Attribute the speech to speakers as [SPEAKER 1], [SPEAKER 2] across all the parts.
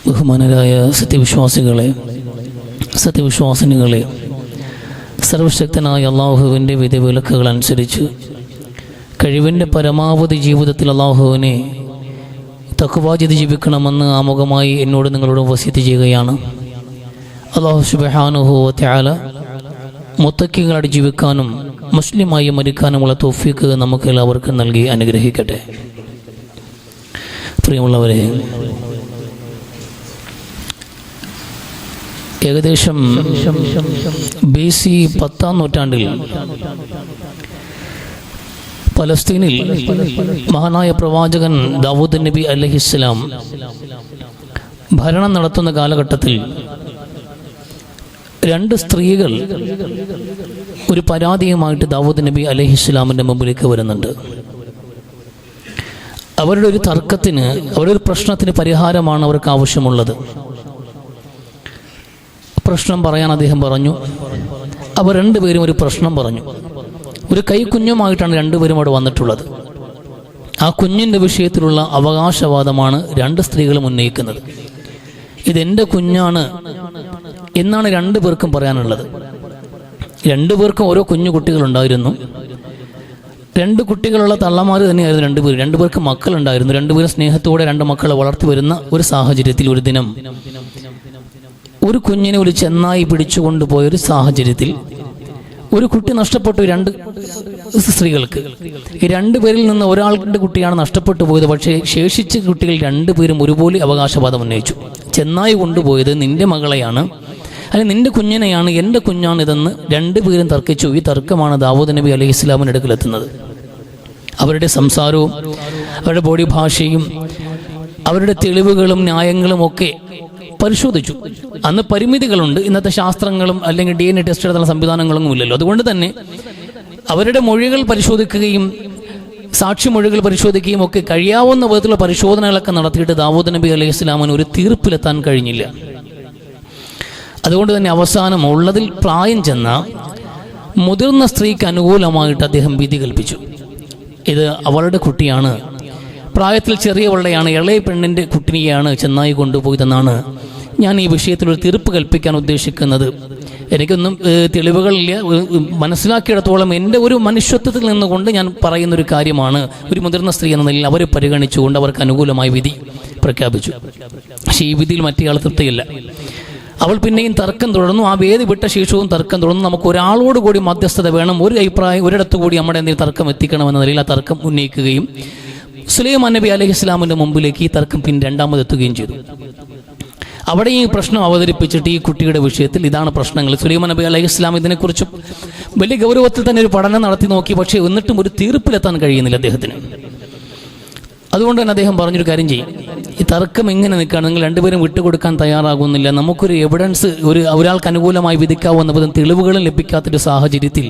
[SPEAKER 1] ബഹുമാനരായ സത്യവിശ്വാസിനികളെ, സർവശക്തനായ അള്ളാഹുവിൻ്റെ വിധിവിലക്കുകൾ അനുസരിച്ച് കഴിവിൻ്റെ പരമാവധി ജീവിതത്തിൽ അള്ളാഹുവിനെ തഖ്വ ചെയ്ത് ജീവിക്കണമെന്ന് ആമുഖമായി എന്നോട് നിങ്ങളോട് വസിയത്ത് ചെയ്യുകയാണ്. അള്ളാഹു സുബ്ഹാനഹു വ തആല മുത്തഖികളായി ജീവിക്കാനും മുസ്ലിമായി മരിക്കാനുമുള്ള തൗഫീഖ് നമുക്ക് എല്ലാവർക്കും നൽകി അനുഗ്രഹിക്കട്ടെ. പ്രിയമുള്ളവരെ, ഏകദേശം BC 10-ാം നൂറ്റാണ്ടിൽ പലസ്തീനിൽ മഹാനായ പ്രവാചകൻ ദാവൂദ് നബി അലൈഹിസ്സലാം ഭരണം നടത്തുന്ന കാലഘട്ടത്തിൽ രണ്ട് സ്ത്രീകൾ ഒരു പരാതിയുമായിട്ട് ദാവൂദ് നബി അലൈഹിസ്സലാമിൻ്റെ മുമ്പിലേക്ക് വരുന്നുണ്ട്. അവരുടെ ഒരു തർക്കത്തിന്, അവരുടെ ഒരു പ്രശ്നത്തിന് പരിഹാരമാണ് അവർക്ക് ആവശ്യമുള്ളത്. പ്രശ്നം പറയാൻ അദ്ദേഹം പറഞ്ഞു. അവർ രണ്ടുപേരും ഒരു പ്രശ്നം പറഞ്ഞു. ഒരു കൈക്കുഞ്ഞുമായിട്ടാണ് രണ്ടുപേരും അവിടെ വന്നിട്ടുള്ളത്. ആ കുഞ്ഞിൻ്റെ വിഷയത്തിലുള്ള അവകാശവാദമാണ് രണ്ട് സ്ത്രീകളും ഉന്നയിക്കുന്നത്. ഇതെൻ്റെ കുഞ്ഞാണ് എന്നാണ് രണ്ടുപേർക്കും പറയാനുള്ളത്. രണ്ടുപേർക്കും ഓരോ കുഞ്ഞു കുട്ടികളുണ്ടായിരുന്നു. രണ്ട് കുട്ടികളുള്ള തള്ളമാർ തന്നെയായിരുന്നു രണ്ടുപേർക്ക് മക്കളുണ്ടായിരുന്നു. രണ്ടുപേരും സ്നേഹത്തോടെ രണ്ട് മക്കളെ വളർത്തി വരുന്ന ഒരു സാഹചര്യത്തിൽ ഒരു ദിനം ഒരു കുഞ്ഞിനെ ഒരു ചെന്നായി പിടിച്ചുകൊണ്ടുപോയൊരു സാഹചര്യത്തിൽ ഒരു കുട്ടി നഷ്ടപ്പെട്ടു. രണ്ട് സ്ത്രീകൾക്ക് ഈ രണ്ടുപേരിൽ നിന്ന് ഒരാളുടെ കുട്ടിയാണ് നഷ്ടപ്പെട്ടു പോയത്. പക്ഷേ ശേഷിച്ച കുട്ടികൾ രണ്ടുപേരും ഒരുപോലെ അവകാശവാദം ഉന്നയിച്ചു. ചെന്നായി കൊണ്ടുപോയത് നിന്റെ മകളെയാണ്, അല്ലെങ്കിൽ നിന്റെ കുഞ്ഞിനെയാണ്, എൻ്റെ കുഞ്ഞാണിതെന്ന് രണ്ടുപേരും തർക്കിച്ചു. ഈ തർക്കമാണ് ദാവൂദ് നബി അലൈഹി ഇസ്ലാമിൻ്റെ അടുക്കലെത്തുന്നത്. അവരുടെ സംസാരവും അവരുടെ ബോഡി ഭാഷയും അവരുടെ തെളിവുകളും ന്യായങ്ങളും ഒക്കെ പരിശോധിച്ചു. അന്ന് പരിമിതികളുണ്ട്. ഇന്നത്തെ ശാസ്ത്രങ്ങളും അല്ലെങ്കിൽ DNA ടെസ്റ്റ് നടത്തുന്ന സംവിധാനങ്ങളൊന്നും ഇല്ലല്ലോ. അതുകൊണ്ട് തന്നെ അവരുടെ മൊഴികൾ പരിശോധിക്കുകയും സാക്ഷിമൊഴികൾ പരിശോധിക്കുകയും ഒക്കെ കഴിയാവുന്ന വിധത്തിലുള്ള പരിശോധനകളൊക്കെ നടത്തിയിട്ട് ദാവൂദ് നബി അലൈഹി ഇസ്ലാമിന് ഒരു തീർപ്പിലെത്താൻ കഴിഞ്ഞില്ല. അതുകൊണ്ട് തന്നെ അവസാനം ഉള്ളതിൽ പ്രായം ചെന്ന മുതിർന്ന സ്ത്രീക്ക് അനുകൂലമായിട്ട് അദ്ദേഹം വിധി കൽപ്പിച്ചു. ഇത് അവളുടെ കുട്ടിയാണ്, പ്രായത്തിൽ ചെറിയവളുടെയാണ്, ഇളയ പെണ്ണിൻ്റെ കുട്ടിനെയാണ് ചെന്നായി കൊണ്ടുപോയതെന്നാണ് ഞാൻ ഈ വിഷയത്തിൽ ഒരു തീർപ്പ് കൽപ്പിക്കാൻ ഉദ്ദേശിക്കുന്നത്. എനിക്കൊന്നും തെളിവുകളില്ല. മനസ്സിലാക്കിയിടത്തോളം എൻ്റെ ഒരു മനുഷ്യത്വത്തിൽ നിന്നുകൊണ്ട് ഞാൻ പറയുന്നൊരു കാര്യമാണ്. ഒരു മുതിർന്ന സ്ത്രീ എന്ന നിലയിൽ അവരെ പരിഗണിച്ചുകൊണ്ട് അവർക്ക് അനുകൂലമായി വിധി പ്രഖ്യാപിച്ചു. പക്ഷേ ഈ വിധിയിൽ മറ്റേയാൾ തൃപ്തിയില്ല. അവൾ പിന്നെയും തർക്കം തുടർന്നു. ആ വേദി വിട്ട ശേഷവും തർക്കം തുടർന്നു. നമുക്ക് ഒരാളോട് കൂടി മധ്യസ്ഥത വേണം, ഒരു അഭിപ്രായം ഒരിടത്തു കൂടി നമ്മുടെ എന്തെങ്കിലും തർക്കം എത്തിക്കണമെന്ന നിലയിൽ ആ തർക്കം ഉന്നയിക്കുകയും സുലൈമാൻ നബി അലൈഹി ഇസ്ലാമിൻ്റെ മുമ്പിലേക്ക് ഈ തർക്കം പിന്നെ രണ്ടാമതെത്തുകയും ചെയ്തു. അവിടെ ഈ പ്രശ്നം അവതരിപ്പിച്ചിട്ട് ഈ കുട്ടിയുടെ വിഷയത്തിൽ ഇതാണ് പ്രശ്നങ്ങൾ. സുലൈമാൻ നബി അലൈഹി ഇസ്ലാം ഇതിനെക്കുറിച്ച് വലിയ ഗൗരവത്തിൽ തന്നെ ഒരു പഠനം നടത്തി നോക്കി. പക്ഷേ എന്നിട്ടും ഒരു തീർപ്പിലെത്താൻ കഴിയുന്നില്ല അദ്ദേഹത്തിന്. അതുകൊണ്ട് തന്നെ അദ്ദേഹം പറഞ്ഞൊരു കാര്യം ചെയ്യും, ഈ തർക്കം എങ്ങനെ നിൽക്കുകയാണ്, നിങ്ങൾ രണ്ടുപേരും വിട്ടുകൊടുക്കാൻ തയ്യാറാകുന്നില്ല, നമുക്കൊരു എവിഡൻസ്, ഒരാൾക്ക് അനുകൂലമായി വിധിക്കാവുന്ന വിധം തെളിവുകളും ലഭിക്കാത്തൊരു സാഹചര്യത്തിൽ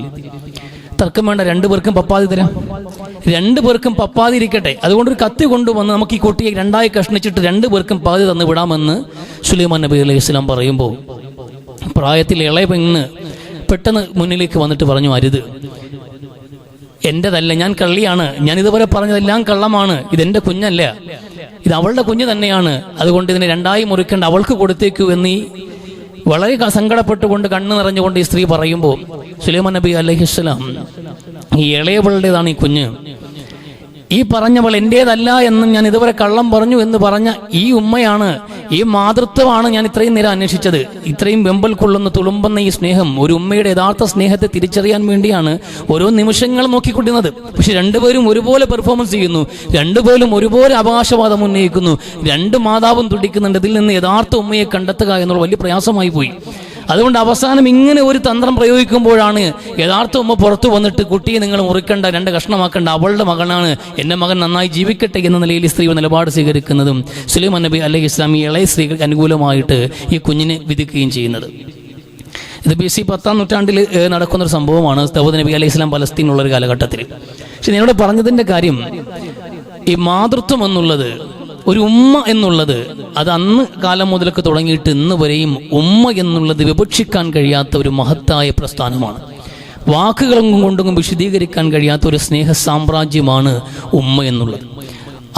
[SPEAKER 1] തർക്കം വേണ്ട, രണ്ടുപേർക്കും പപ്പാതി തരാം, രണ്ടുപേർക്കും പപ്പാതി ഇരിക്കട്ടെ. അതുകൊണ്ടൊരു കത്തി കൊണ്ടുവന്ന് നമുക്ക് ഈ കുട്ടിയെ രണ്ടായി കഷ്ണിച്ചിട്ട് രണ്ടുപേർക്കും പാതി തന്നു വിടാമെന്ന് സുലൈമാൻ നബി അലൈഹി ഇസ്ലാം പറയുമ്പോൾ പ്രായത്തിൽ ഇളയ പെണ്ണ് പെട്ടെന്ന് മുന്നിലേക്ക് വന്നിട്ട് പറഞ്ഞു, അരുത്, എൻ്റെതല്ല, ഞാൻ കള്ളിയാണ്, ഞാൻ ഇതുവരെ പറഞ്ഞതെല്ലാം കള്ളമാണ്, ഇതെൻ്റെ കുഞ്ഞല്ല, ഇത് അവളുടെ കുഞ്ഞ് തന്നെയാണ്, അതുകൊണ്ട് ഇതിനെ രണ്ടായി മുറിക്കേണ്ട, അവൾക്ക് കൊടുത്തേക്കൂ എന്ന് വളരെ സങ്കടപ്പെട്ടുകൊണ്ട് കണ്ണ് നിറഞ്ഞുകൊണ്ട് ഈ സ്ത്രീ പറയുമ്പോൾ സുലൈമാൻ നബി അലൈഹിസ്സലാം, ഈ ഇളയവളുടേതാണ് ഈ കുഞ്ഞ്, ഈ പറഞ്ഞവൾ എൻ്റേതല്ല എന്നും ഞാൻ ഇതുവരെ കള്ളം പറഞ്ഞു എന്ന് പറഞ്ഞ ഈ ഉമ്മയാണ്, ഈ മാതൃത്വമാണ് ഞാൻ ഇത്രയും നേരം അന്വേഷിച്ചത്. ഇത്രയും വെമ്പൽ കൊള്ളുന്ന തുളുമ്പുന്ന ഈ സ്നേഹം, ഒരു ഉമ്മയുടെ യഥാർത്ഥ സ്നേഹത്തെ തിരിച്ചറിയാൻ വേണ്ടിയാണ് ഓരോ നിമിഷങ്ങളും നോക്കിക്കൊണ്ടിരുന്നത്. പക്ഷെ രണ്ടുപേരും ഒരുപോലെ പെർഫോമൻസ് ചെയ്യുന്നു, രണ്ടുപേരും ഒരുപോലെ അവകാശവാദം ഉന്നയിക്കുന്നു, രണ്ട് മാതാവും തുടിക്കുന്നുണ്ട്. ഇതിൽ നിന്ന് യഥാർത്ഥ ഉമ്മയെ കണ്ടെത്തുക എന്നുള്ള വലിയ പ്രയാസമായി പോയി. അതുകൊണ്ട് അവസാനം ഇങ്ങനെ ഒരു തന്ത്രം പ്രയോഗിക്കുമ്പോഴാണ് യഥാർത്ഥ ഉമ്മ പുറത്തു വന്നിട്ട്, കുട്ടിയെ നിങ്ങൾ മുറിക്കണ്ട, രണ്ട് കഷ്ണമാക്കണ്ട, അവളുടെ മകനാണ്, എൻ്റെ മകൻ നന്നായി ജീവിക്കട്ടെ എന്ന നിലയിൽ സ്ത്രീ നിലപാട് സ്വീകരിക്കുന്നതും സുലൈമാൻ നബി അലൈഹി ഇസ്ലാം ഈ ഇളയ സ്ത്രീകൾക്ക് അനുകൂലമായിട്ട് ഈ കുഞ്ഞിനെ വിധിക്കുകയും ചെയ്യുന്നത്. ഇത് BC 10-ാം നൂറ്റാണ്ടിൽ നടക്കുന്നൊരു സംഭവമാണ്. ദാവൂദ് നബി അലൈഹി ഇസ്ലാം പലസ്തീനുള്ളൊരു കാലഘട്ടത്തിൽ. പക്ഷെ ഞാനിവിടെ പറഞ്ഞതിൻ്റെ കാര്യം, ഈ മാതൃത്വം എന്നുള്ളത്, ഒരു ഉമ്മ എന്നുള്ളത്, അത് അന്ന് കാലം മുതലൊക്കെ തുടങ്ങിയിട്ട് ഇന്ന് വരെയും ഉമ്മ എന്നുള്ളത് വിവക്ഷിക്കാൻ കഴിയാത്ത ഒരു മഹത്തായ പ്രസ്ഥാനമാണ്. വാക്കുകളും കൊണ്ടും വിശദീകരിക്കാൻ കഴിയാത്ത ഒരു സ്നേഹ സാമ്രാജ്യമാണ് ഉമ്മ എന്നുള്ളത്.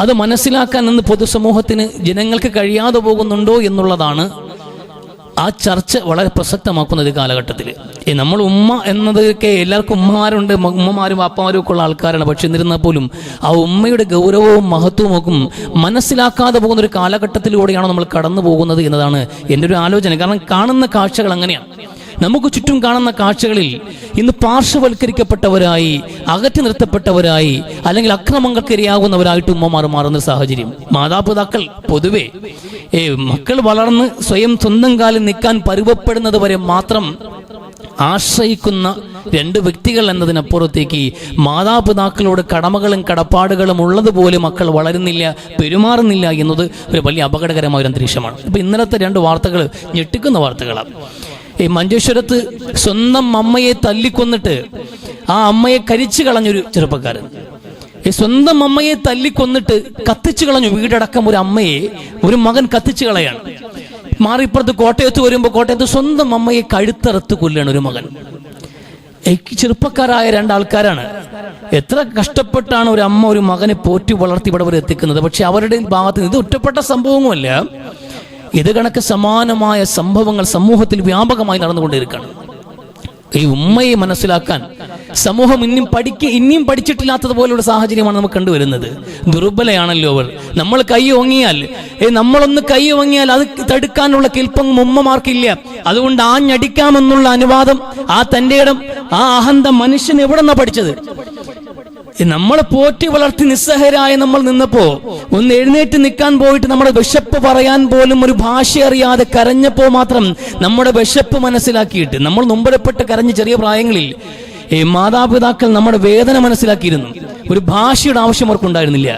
[SPEAKER 1] അത് മനസ്സിലാക്കാൻ ഇന്ന് പൊതുസമൂഹത്തിന് ജനങ്ങൾക്ക് കഴിയാതെ പോകുന്നുണ്ടോ എന്നുള്ളതാണ് ആ ചർച്ച വളരെ പ്രസക്തമാക്കുന്നത് ഈ കാലഘട്ടത്തിൽ. നമ്മൾ ഉമ്മ എന്നതൊക്കെ എല്ലാവർക്കും ഉമ്മമാരുണ്ട്, ഉമ്മമാരും വാപ്പമാരും ഒക്കെ ഉള്ള ആൾക്കാരാണ്. പക്ഷെ എന്നിരുന്നാൽ പോലും ആ ഉമ്മയുടെ ഗൗരവവും മഹത്വവും ഒക്കെ മനസ്സിലാക്കാതെ പോകുന്ന ഒരു കാലഘട്ടത്തിലൂടെയാണ് നമ്മൾ കടന്നു പോകുന്നത് എന്നതാണ് എൻ്റെ ഒരു ആലോചന. കാരണം കാണുന്ന കാഴ്ചകൾ അങ്ങനെയാണ്. നമുക്ക് ചുറ്റും കാണുന്ന കാഴ്ചകളിൽ ഇന്ന് പാർശ്വവൽക്കരിക്കപ്പെട്ടവരായി, അകറ്റി നിർത്തപ്പെട്ടവരായി, അല്ലെങ്കിൽ അക്രമങ്ങൾക്കിരയാകുന്നവരായിട്ട് ഉമ്മമാർ മാറുന്ന സാഹചര്യം. മാതാപിതാക്കൾ പൊതുവെ മക്കൾ വളർന്ന് സ്വയം സ്വന്തം കാലിൽ നിൽക്കാൻ പരുവപ്പെടുന്നത് വരെ മാത്രം ആശ്രയിക്കുന്ന രണ്ട് വ്യക്തികൾ എന്നതിനപ്പുറത്തേക്ക് മാതാപിതാക്കളോട് കടമകളും കടപ്പാടുകളും ഉള്ളതുപോലെ മക്കൾ വളരുന്നില്ല, പെരുമാറുന്നില്ല എന്നത് ഒരു വലിയ അപകടകരമായ ഒരു അന്തരീക്ഷമാണ്. ഇപ്പം ഇന്നലത്തെ രണ്ട് വാർത്തകൾ ഞെട്ടിക്കുന്ന വാർത്തകളാണ്. ഈ മഞ്ചേശ്വരത്ത് സ്വന്തം അമ്മയെ തല്ലിക്കൊന്നിട്ട് ആ അമ്മയെ കരിച്ചു കളഞ്ഞൊരു ചെറുപ്പക്കാരൻ. ഈ സ്വന്തം അമ്മയെ തല്ലിക്കൊന്നിട്ട് കത്തിച്ചു കളഞ്ഞു. വീടടക്കം ഒരു അമ്മയെ ഒരു മകൻ കത്തിച്ചു കളയാണ്. മാറിപ്പുറത്ത് കോട്ടയത്ത് വരുമ്പോൾ കോട്ടയത്ത് സ്വന്തം അമ്മയെ കഴുത്തറുത്ത് കൊല്ലാണ് ഒരു മകൻ. ചെറുപ്പക്കാരായ രണ്ടാൾക്കാരാണ്. എത്ര കഷ്ടപ്പെട്ടാണ് ഒരു അമ്മ ഒരു മകനെ പോറ്റി വളർത്തി ഇവിടെ വരെ എത്തിക്കുന്നത്. പക്ഷെ അവരുടെ ഭാഗത്ത് ഇത് ഒറ്റപ്പെട്ട സംഭവവുമല്ല, ഇത് കണക്ക് സമാനമായ സംഭവങ്ങൾ സമൂഹത്തിൽ വ്യാപകമായി നടന്നുകൊണ്ടിരിക്കുകയാണ്. ഈ ഉമ്മയെ മനസ്സിലാക്കാൻ സമൂഹം ഇനിയും പഠിച്ചിട്ടില്ലാത്തതുപോലുള്ള സാഹചര്യമാണ് നമുക്ക് കണ്ടുവരുന്നത്. ദുർബലയാണല്ലോ അവർ. നമ്മൾ കൈ ഓങ്ങിയാൽ നമ്മളൊന്ന് കൈ ഓങ്ങിയാൽ അത് തടുക്കാനുള്ള കെൽപ്പങ്ങും ഉമ്മമാർക്കില്ല. അതുകൊണ്ട് ആഞ്ഞടിക്കാമെന്നുള്ള അനുവാദം, ആ തൻ്റെ ഇടം, ആ അഹന്ത മനുഷ്യൻ എവിടെ നിന്നാ പഠിച്ചത്? നമ്മളെ പോറ്റി വളർത്തി നിസ്സഹരായ നമ്മൾ നിന്നപ്പോ ഒന്ന് എഴുന്നേറ്റ് നിൽക്കാൻ പോയിട്ട് നമ്മുടെ വിശപ്പ് പറയാൻ പോലും ഒരു ഭാഷ അറിയാതെ കരഞ്ഞപ്പോ മാത്രം നമ്മുടെ വിശപ്പ് മനസ്സിലാക്കിയിട്ട് നമ്മൾ നൊമ്പരപ്പെട്ട് കരഞ്ഞ ചെറിയ പ്രായങ്ങളിൽ മാതാപിതാക്കൾ നമ്മുടെ വേദന മനസ്സിലാക്കിയിരുന്നു. ഒരു ഭാഷയുടെ ആവശ്യം അവർക്കുണ്ടായിരുന്നില്ല.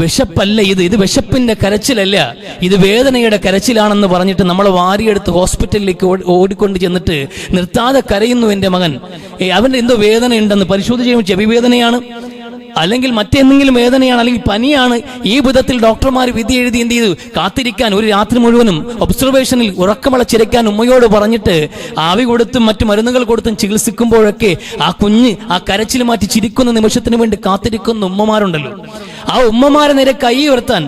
[SPEAKER 1] വിശപ്പല്ല ഇത് വിശപ്പിന്റെ കരച്ചിലല്ല, ഇത് വേദനയുടെ കരച്ചിലാണെന്ന് പറഞ്ഞിട്ട് നമ്മളെ വാരിയെടുത്ത് ഹോസ്പിറ്റലിലേക്ക് ഓടിക്കൊണ്ട് ചെന്നിട്ട് നിർത്താതെ കരയുന്നു എൻ്റെ മകൻ. അവൻ്റെ എന്തോ വേദനയുണ്ടെന്ന് പരിശോധിച്ച് കഴിയുമ്പോൾ ചെവി വേദനയാണ്, അല്ലെങ്കിൽ മറ്റെന്തെങ്കിലും വേദനയാണ്, അല്ലെങ്കിൽ പനിയാണ്. ഈ വിധത്തിൽ ഡോക്ടർമാർ വിധി എഴുതി എന്ത് ചെയ്തു? കാത്തിരിക്കാൻ ഒരു രാത്രി മുഴുവനും ഒബ്സർവേഷനിൽ ഉറക്കമളച്ചിരിക്കാൻ ഉമ്മയോട് പറഞ്ഞിട്ട് ആവി കൊടുത്തും മറ്റു മരുന്നുകൾ കൊടുത്തും ചികിത്സിക്കുമ്പോഴൊക്കെ ആ കുഞ്ഞ് ആ കരച്ചിൽ മാറ്റി ചിരിക്കുന്ന നിമിഷത്തിന് വേണ്ടി കാത്തിരിക്കുന്ന ഉമ്മമാരുണ്ടല്ലോ. ആ ഉമ്മമാരെ നേരെ കൈ ഉയർത്താൻ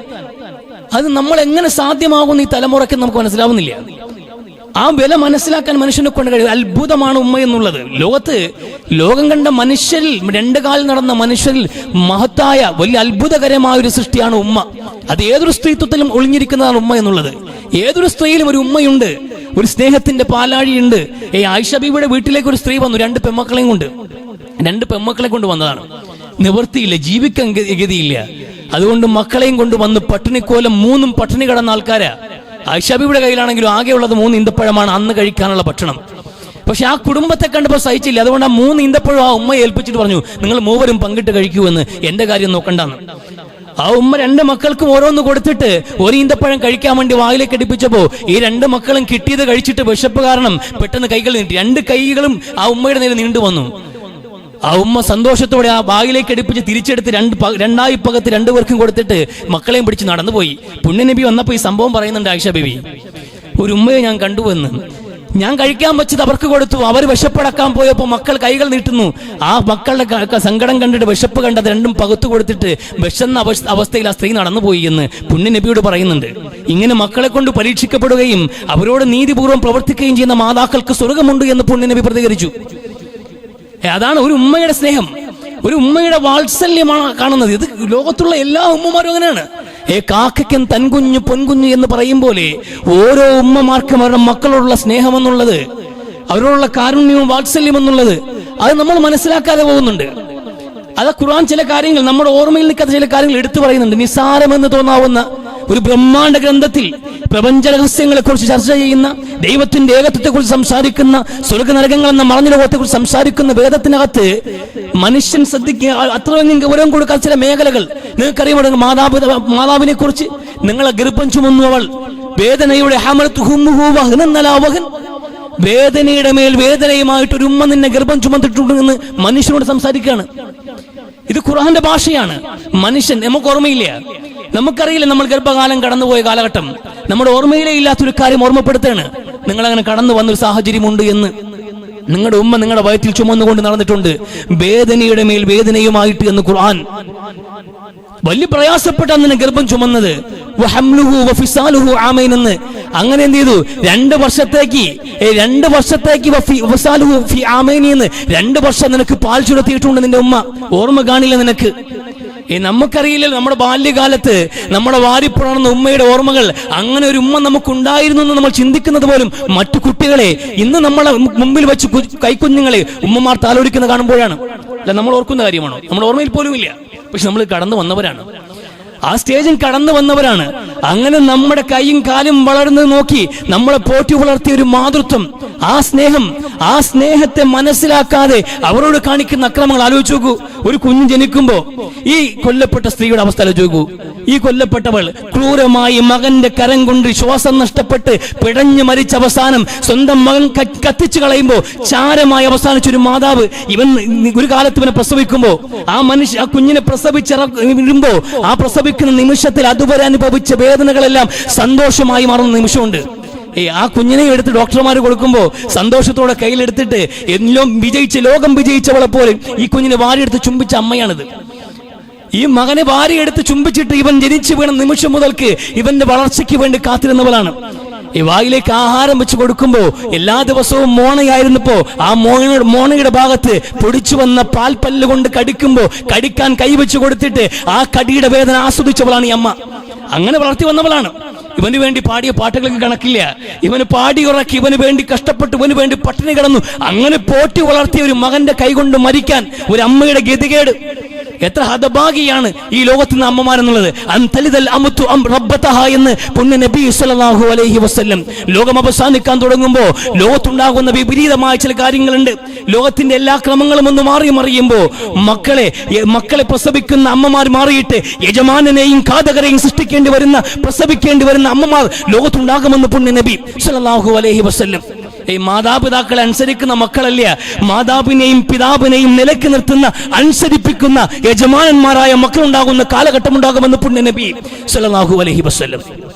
[SPEAKER 1] അത് നമ്മൾ എങ്ങനെ സാധ്യമാകുന്ന ഈ തലമുറയ്ക്ക് നമുക്ക് മനസ്സിലാവുന്നില്ല. ആ വില മനസ്സിലാക്കാൻ മനുഷ്യനെ കൊണ്ട് കഴിയും. അത്ഭുതമാണ് ഉമ്മ എന്നുള്ളത്. ലോകം കണ്ട മനുഷ്യരിൽ, രണ്ട് കാലിൽ നടന്ന മനുഷ്യരിൽ മഹത്തായ വലിയ അത്ഭുതകരമായ ഒരു സൃഷ്ടിയാണ് ഉമ്മ. അത് ഏതൊരു സ്ത്രീത്വത്തിലും ഒളിഞ്ഞിരിക്കുന്നതാണ് ഉമ്മ എന്നുള്ളത്. ഏതൊരു സ്ത്രീയിലും ഒരു ഉമ്മയുണ്ട്, ഒരു സ്നേഹത്തിന്റെ പാലാഴിയുണ്ട്. ആയിഷ ബീവിയുടെ വീട്ടിലേക്ക് ഒരു സ്ത്രീ വന്നു, രണ്ട് പെമ്മക്കളെ കൊണ്ട് വന്നതാണ്. നിവൃത്തിയില്ല, ജീവിക്കാൻ ഗതിയില്ല. അതുകൊണ്ട് മക്കളെയും കൊണ്ട് വന്ന് പട്ടിണിക്കോലം 3 പട്ടിണി കിടന്ന ആൾക്കാരാ. ആയിഷബിയുടെ കയ്യിലാണെങ്കിലും ആകെയുള്ളത് 3 ഈന്തപ്പഴമാണ് അന്ന് കഴിക്കാനുള്ള ഭക്ഷണം. പക്ഷെ ആ കുടുംബത്തെ കണ്ടപ്പോൾ സഹിച്ചില്ല. അതുകൊണ്ട് ആ 3 ഈന്തപ്പഴം ആ ഉമ്മയെ ഏൽപ്പിച്ചിട്ട് പറഞ്ഞു, നിങ്ങൾ മൂവരും പങ്കിട്ട് കഴിക്കൂവെന്ന്, എന്റെ കാര്യം നോക്കണ്ടെന്ന്. ആ ഉമ്മ 2 മക്കൾക്കും ഓരോന്ന് കൊടുത്തിട്ട് ഒരു ഈന്തപ്പഴം കഴിക്കാൻ വേണ്ടി വായിലേക്ക് അടുപ്പിച്ചപ്പോ ഈ 2 മക്കളും കിട്ടിയത് കഴിച്ചിട്ട് വിശപ്പ് കാരണം പെട്ടെന്ന് കൈകൾ നീട്ടി. 2 കൈകളും ആ ഉമ്മയുടെ നേരെ നീണ്ടു വന്നു. ആ ഉമ്മ സന്തോഷത്തോടെ ആ ബാഗിലേക്ക് അടുപ്പിച്ച് തിരിച്ചെടുത്ത് രണ്ടായി പകത്ത് 2 പേർക്കും കൊടുത്തിട്ട് മക്കളെയും പിടിച്ച് നടന്നുപോയി. പുണ്യനബി വന്നപ്പോൾ ഈ സംഭവം പറയുന്നുണ്ട് ആയിഷ ബീവി, ഒരു ഉമ്മയെ ഞാൻ കണ്ടുവെന്ന്. ഞാൻ കഴിക്കാൻ വെച്ചത് അവർക്ക് കൊടുത്തു. അവർ വിശപ്പടക്കാൻ പോയപ്പോൾ മക്കൾ കൈകൾ നീട്ടുന്നു. ആ മക്കളുടെ സങ്കടം കണ്ടിട്ട് വിശപ്പ് കണ്ടത് 2ഉം പകുത്തു കൊടുത്തിട്ട് വിശന്ന അവസ്ഥയിൽ ആ സ്ത്രീ നടന്നുപോയി എന്ന് പുണ്യനബിയോട് പറയുന്നുണ്ട്. ഇങ്ങനെ മക്കളെ കൊണ്ട് പരീക്ഷിക്കപ്പെടുകയും അവരോട് നീതിപൂർവ്വം പ്രവർത്തിക്കുകയും ചെയ്യുന്ന മാതാക്കൾക്ക് സ്വർഗമുണ്ട് എന്ന് പുണ്യനബി പ്രതികരിച്ചു. അതാണ് ഒരു ഉമ്മയുടെ സ്നേഹം, ഒരു ഉമ്മയുടെ വാത്സല്യമാണ് കാണുന്നത്. ഇത് ലോകത്തുള്ള എല്ലാ ഉമ്മമാരും അങ്ങനെയാണ്. കാക്കയ്ക്കും തൻകുഞ്ഞു പൊൻകുഞ്ഞു എന്ന് പറയും പോലെ ഓരോ ഉമ്മമാർക്കും അവരുടെ മക്കളോടുള്ള സ്നേഹമെന്നുള്ളത്, അവരോടുള്ള കാരുണ്യവും വാത്സല്യം എന്നുള്ളത് അത് നമ്മൾ മനസ്സിലാക്കാതെ പോകുന്നുണ്ട്. അത് ഖുർആൻ ചില കാര്യങ്ങൾ നമ്മുടെ ഓർമ്മയിൽ നിൽക്കാത്ത ചില കാര്യങ്ങൾ എടുത്തു പറയുന്നുണ്ട്. നിസ്സാരമെന്ന് തോന്നാവുന്ന ഒരു ബ്രഹ്മാണ്ഡ ഗ്രന്ഥത്തിൽ പ്രപഞ്ച രഹസ്യങ്ങളെ കുറിച്ച് ചർച്ച ചെയ്യുന്ന, ദൈവത്തിന്റെ ഏകത്വത്തെ കുറിച്ച് സംസാരിക്കുന്ന, സ്വർഗനരകങ്ങൾ എന്ന മറഞ്ഞ ലോകത്തെ കുറിച്ച് സംസാരിക്കുന്ന വേദത്തിനകത്ത് മനുഷ്യൻ ശ്രദ്ധിക്കുക അത്രയും ഗൗരവം കൊടുക്കാൻ ചില മേഖലകൾ നിങ്ങൾക്കറിയാം. മാതാവിനെ കുറിച്ച്, നിങ്ങളെ ഗർഭം ചുമന്നുവൾ വേദനയുടെ വേദനയുടെ മേൽ വേദനയുമായിട്ട് ഒരു ഉമ്മ നിന്നെ ഗർഭം ചുമന്നിട്ടുണ്ടെന്ന് മനുഷ്യനോട് സംസാരിക്കുകയാണ്. ഇത് ഖുർആന്റെ ഭാഷയാണ്. മനുഷ്യൻ, നമുക്ക് ഓർമ്മയില്ല, നമുക്കറിയില്ല നമ്മൾ ഗർഭകാലം കടന്നുപോയ കാലഘട്ടം. നമ്മുടെ ഓർമ്മയിലേ ഇല്ലാത്തൊരു കാര്യം ഓർമ്മപ്പെടുത്തുകയാണ്. നിങ്ങളങ്ങനെ കടന്നു വന്നൊരു സാഹചര്യമുണ്ട് എന്ന്. നിങ്ങളുടെ ഉമ്മ നിങ്ങളുടെ വയറ്റിൽ ചുമന്നുകൊണ്ട് നടന്നിട്ടുണ്ട്, വേദനയുടെ മേൽ വേദനയുമായിട്ട് എന്ന് ഖുർആൻ. വലിയ പ്രയാസപ്പെട്ടാണ് നിന്നെ ഗർഭം ചുമന്നത്. എന്ന് അങ്ങനെ എന്ത് ചെയ്തു? 2 വർഷം നിനക്ക് പാൽ ചുരത്തിയിട്ടുണ്ട് നിന്റെ ഉമ്മ. ഓർമ്മ കാണില്ല നിനക്ക്. നമുക്കറിയില്ലല്ലോ നമ്മുടെ ബാല്യകാലത്ത് നമ്മുടെ വാരിപ്പുണർന്ന ഉമ്മയുടെ ഓർമ്മകൾ. അങ്ങനെ ഒരു ഉമ്മ നമുക്കുണ്ടായിരുന്നു എന്ന് നമ്മൾ ചിന്തിക്കുന്നത് പോലും മറ്റു കുട്ടികളെ ഇന്ന് നമ്മളെ മുമ്പിൽ വെച്ച് കൈക്കുഞ്ഞുങ്ങളെ ഉമ്മമാർ താലോലിക്കുന്ന കാണുമ്പോഴാണ്. അല്ല, നമ്മൾ ഓർക്കുന്ന കാര്യമാണോ? നമ്മുടെ ഓർമ്മയിൽ പോലും ഇല്ല. പക്ഷെ നമ്മൾ കടന്നു വന്നവരാണ്, ആ സ്റ്റേജിൽ കടന്നു വന്നവരാണ്. അങ്ങനെ നമ്മുടെ കൈയും കാലും വളർന്നത് നോക്കി നമ്മളെ പോറ്റി വളർത്തിയ ഒരു മാതൃത്വം, ആ സ്നേഹത്തെ മനസ്സിലാക്കാതെ അവരോട് കാണിക്കുന്ന അക്രമങ്ങൾ ആലോചിച്ച് നോക്കൂ. ഒരു കുഞ്ഞ് ജനിക്കുമ്പോ ഈ കൊല്ലപ്പെട്ട സ്ത്രീയുടെ അവസ്ഥ ആലോചിച്ച് നോക്കൂ. ഈ കൊല്ലപ്പെട്ടവൾ ക്രൂരമായി മകന്റെ കരം കൊണ്ട് ശ്വാസം നഷ്ടപ്പെട്ട് പിടഞ്ഞു മരിച്ച അവസാനം സ്വന്തം മകൻ കത്തിച്ചു കളയുമ്പോ ചാരമായി അവസാനിച്ചൊരു മാതാവ്. ഇവൻ ഒരു കാലത്ത് ഇവനെ പ്രസവിക്കുമ്പോ ആ കുഞ്ഞിനെ പ്രസവിച്ചിറങ്ങുമ്പോ ആ പ്രസവിക്കുന്ന നിമിഷത്തിൽ അതുവരെ അനുഭവിച്ച വേദനകളെല്ലാം സന്തോഷമായി മാറുന്ന നിമിഷമുണ്ട്. ആ കുഞ്ഞിനെ എടുത്ത് ഡോക്ടർമാർ കൊടുക്കുമ്പോ സന്തോഷത്തോടെ കയ്യിലെടുത്തിട്ട് ലോകം വിജയിച്ചവളെ പോലെ ഈ കുഞ്ഞിനെ വാരിയെടുത്ത് ചുംബിച്ച അമ്മയാണിത്. ഈ മകനെ വാരിയെടുത്ത് ചുംബിച്ചിട്ട് ഇവൻ ജനിച്ചു വീണ നിമിഷം മുതൽക്ക് ഇവന്റെ വളർച്ചയ്ക്ക് വേണ്ടി കാത്തിരുന്നവളാണ്. ഈ വായിലേക്ക് ആഹാരം വെച്ച് കൊടുക്കുമ്പോ എല്ലാ ദിവസവും മോണയായിരുന്നപ്പോ ആ മോണയുടെ ഭാഗത്ത് പൊടിച്ചു വന്ന പാൽപ്പല്ല് കൊണ്ട് കടിക്കാൻ കൈവച്ച് കൊടുത്തിട്ട് ആ കടിയുടെ വേദന ആസ്വദിച്ചവളാണ് ഈ അമ്മ. അങ്ങനെ വളർത്തി വന്നവളാണ്. ഇവന് വേണ്ടി പാടിയ പാട്ടുകൾക്ക് കണക്കില്ല. ഇവന് പാടി ഉറക്കി, ഇവന് വേണ്ടി കഷ്ടപ്പെട്ടു, ഇവന് വേണ്ടി പട്ടിണി കിടന്നു. അങ്ങനെ പോറ്റി വളർത്തിയ ഒരു മകന്റെ കൈകൊണ്ട് മരിക്കാൻ ഒരു അമ്മയുടെ ഗതികേട്. എത്ര ഹതഭാഗിയാണ് ഈ ലോകത്ത് നിന്ന് അമ്മമാരെന്നുള്ളത്. എന്ന് പുണ്യ നബി സല്ലല്ലാഹു അലൈഹി വസല്ലം. ലോകം അവസാനിക്കാൻ തുടങ്ങുമ്പോ ലോകത്തുണ്ടാകുന്ന വിപരീതമായ ചില കാര്യങ്ങളുണ്ട്. ലോകത്തിന്റെ എല്ലാ ക്രമങ്ങളും ഒന്ന് മാറി മറിയുമ്പോ മക്കളെ പ്രസവിക്കുന്ന അമ്മമാർ മാറിയിട്ട് യജമാനെയും ഘാതകരെയും പ്രസവിക്കേണ്ടി വരുന്ന അമ്മമാർ ലോകത്തുണ്ടാകുമെന്ന് പുണ്യ നബി സല്ലല്ലാഹു അലൈഹി വസല്ലം. ഈ മാതാപിതാക്കളെ അനുസരിക്കുന്ന മക്കളല്ല, മാതാപിനെയും പിതാവിനെയും നിലയ്ക്ക് നിർത്തുന്ന അനുസരിപ്പിക്കുന്ന യജമാനന്മാരായ മക്കളുണ്ടാകുന്ന കാലഘട്ടം ഉണ്ടാകുമെന്ന് പുണ്യ നബി സല്ലല്ലാഹു അലൈഹി വസല്ലം.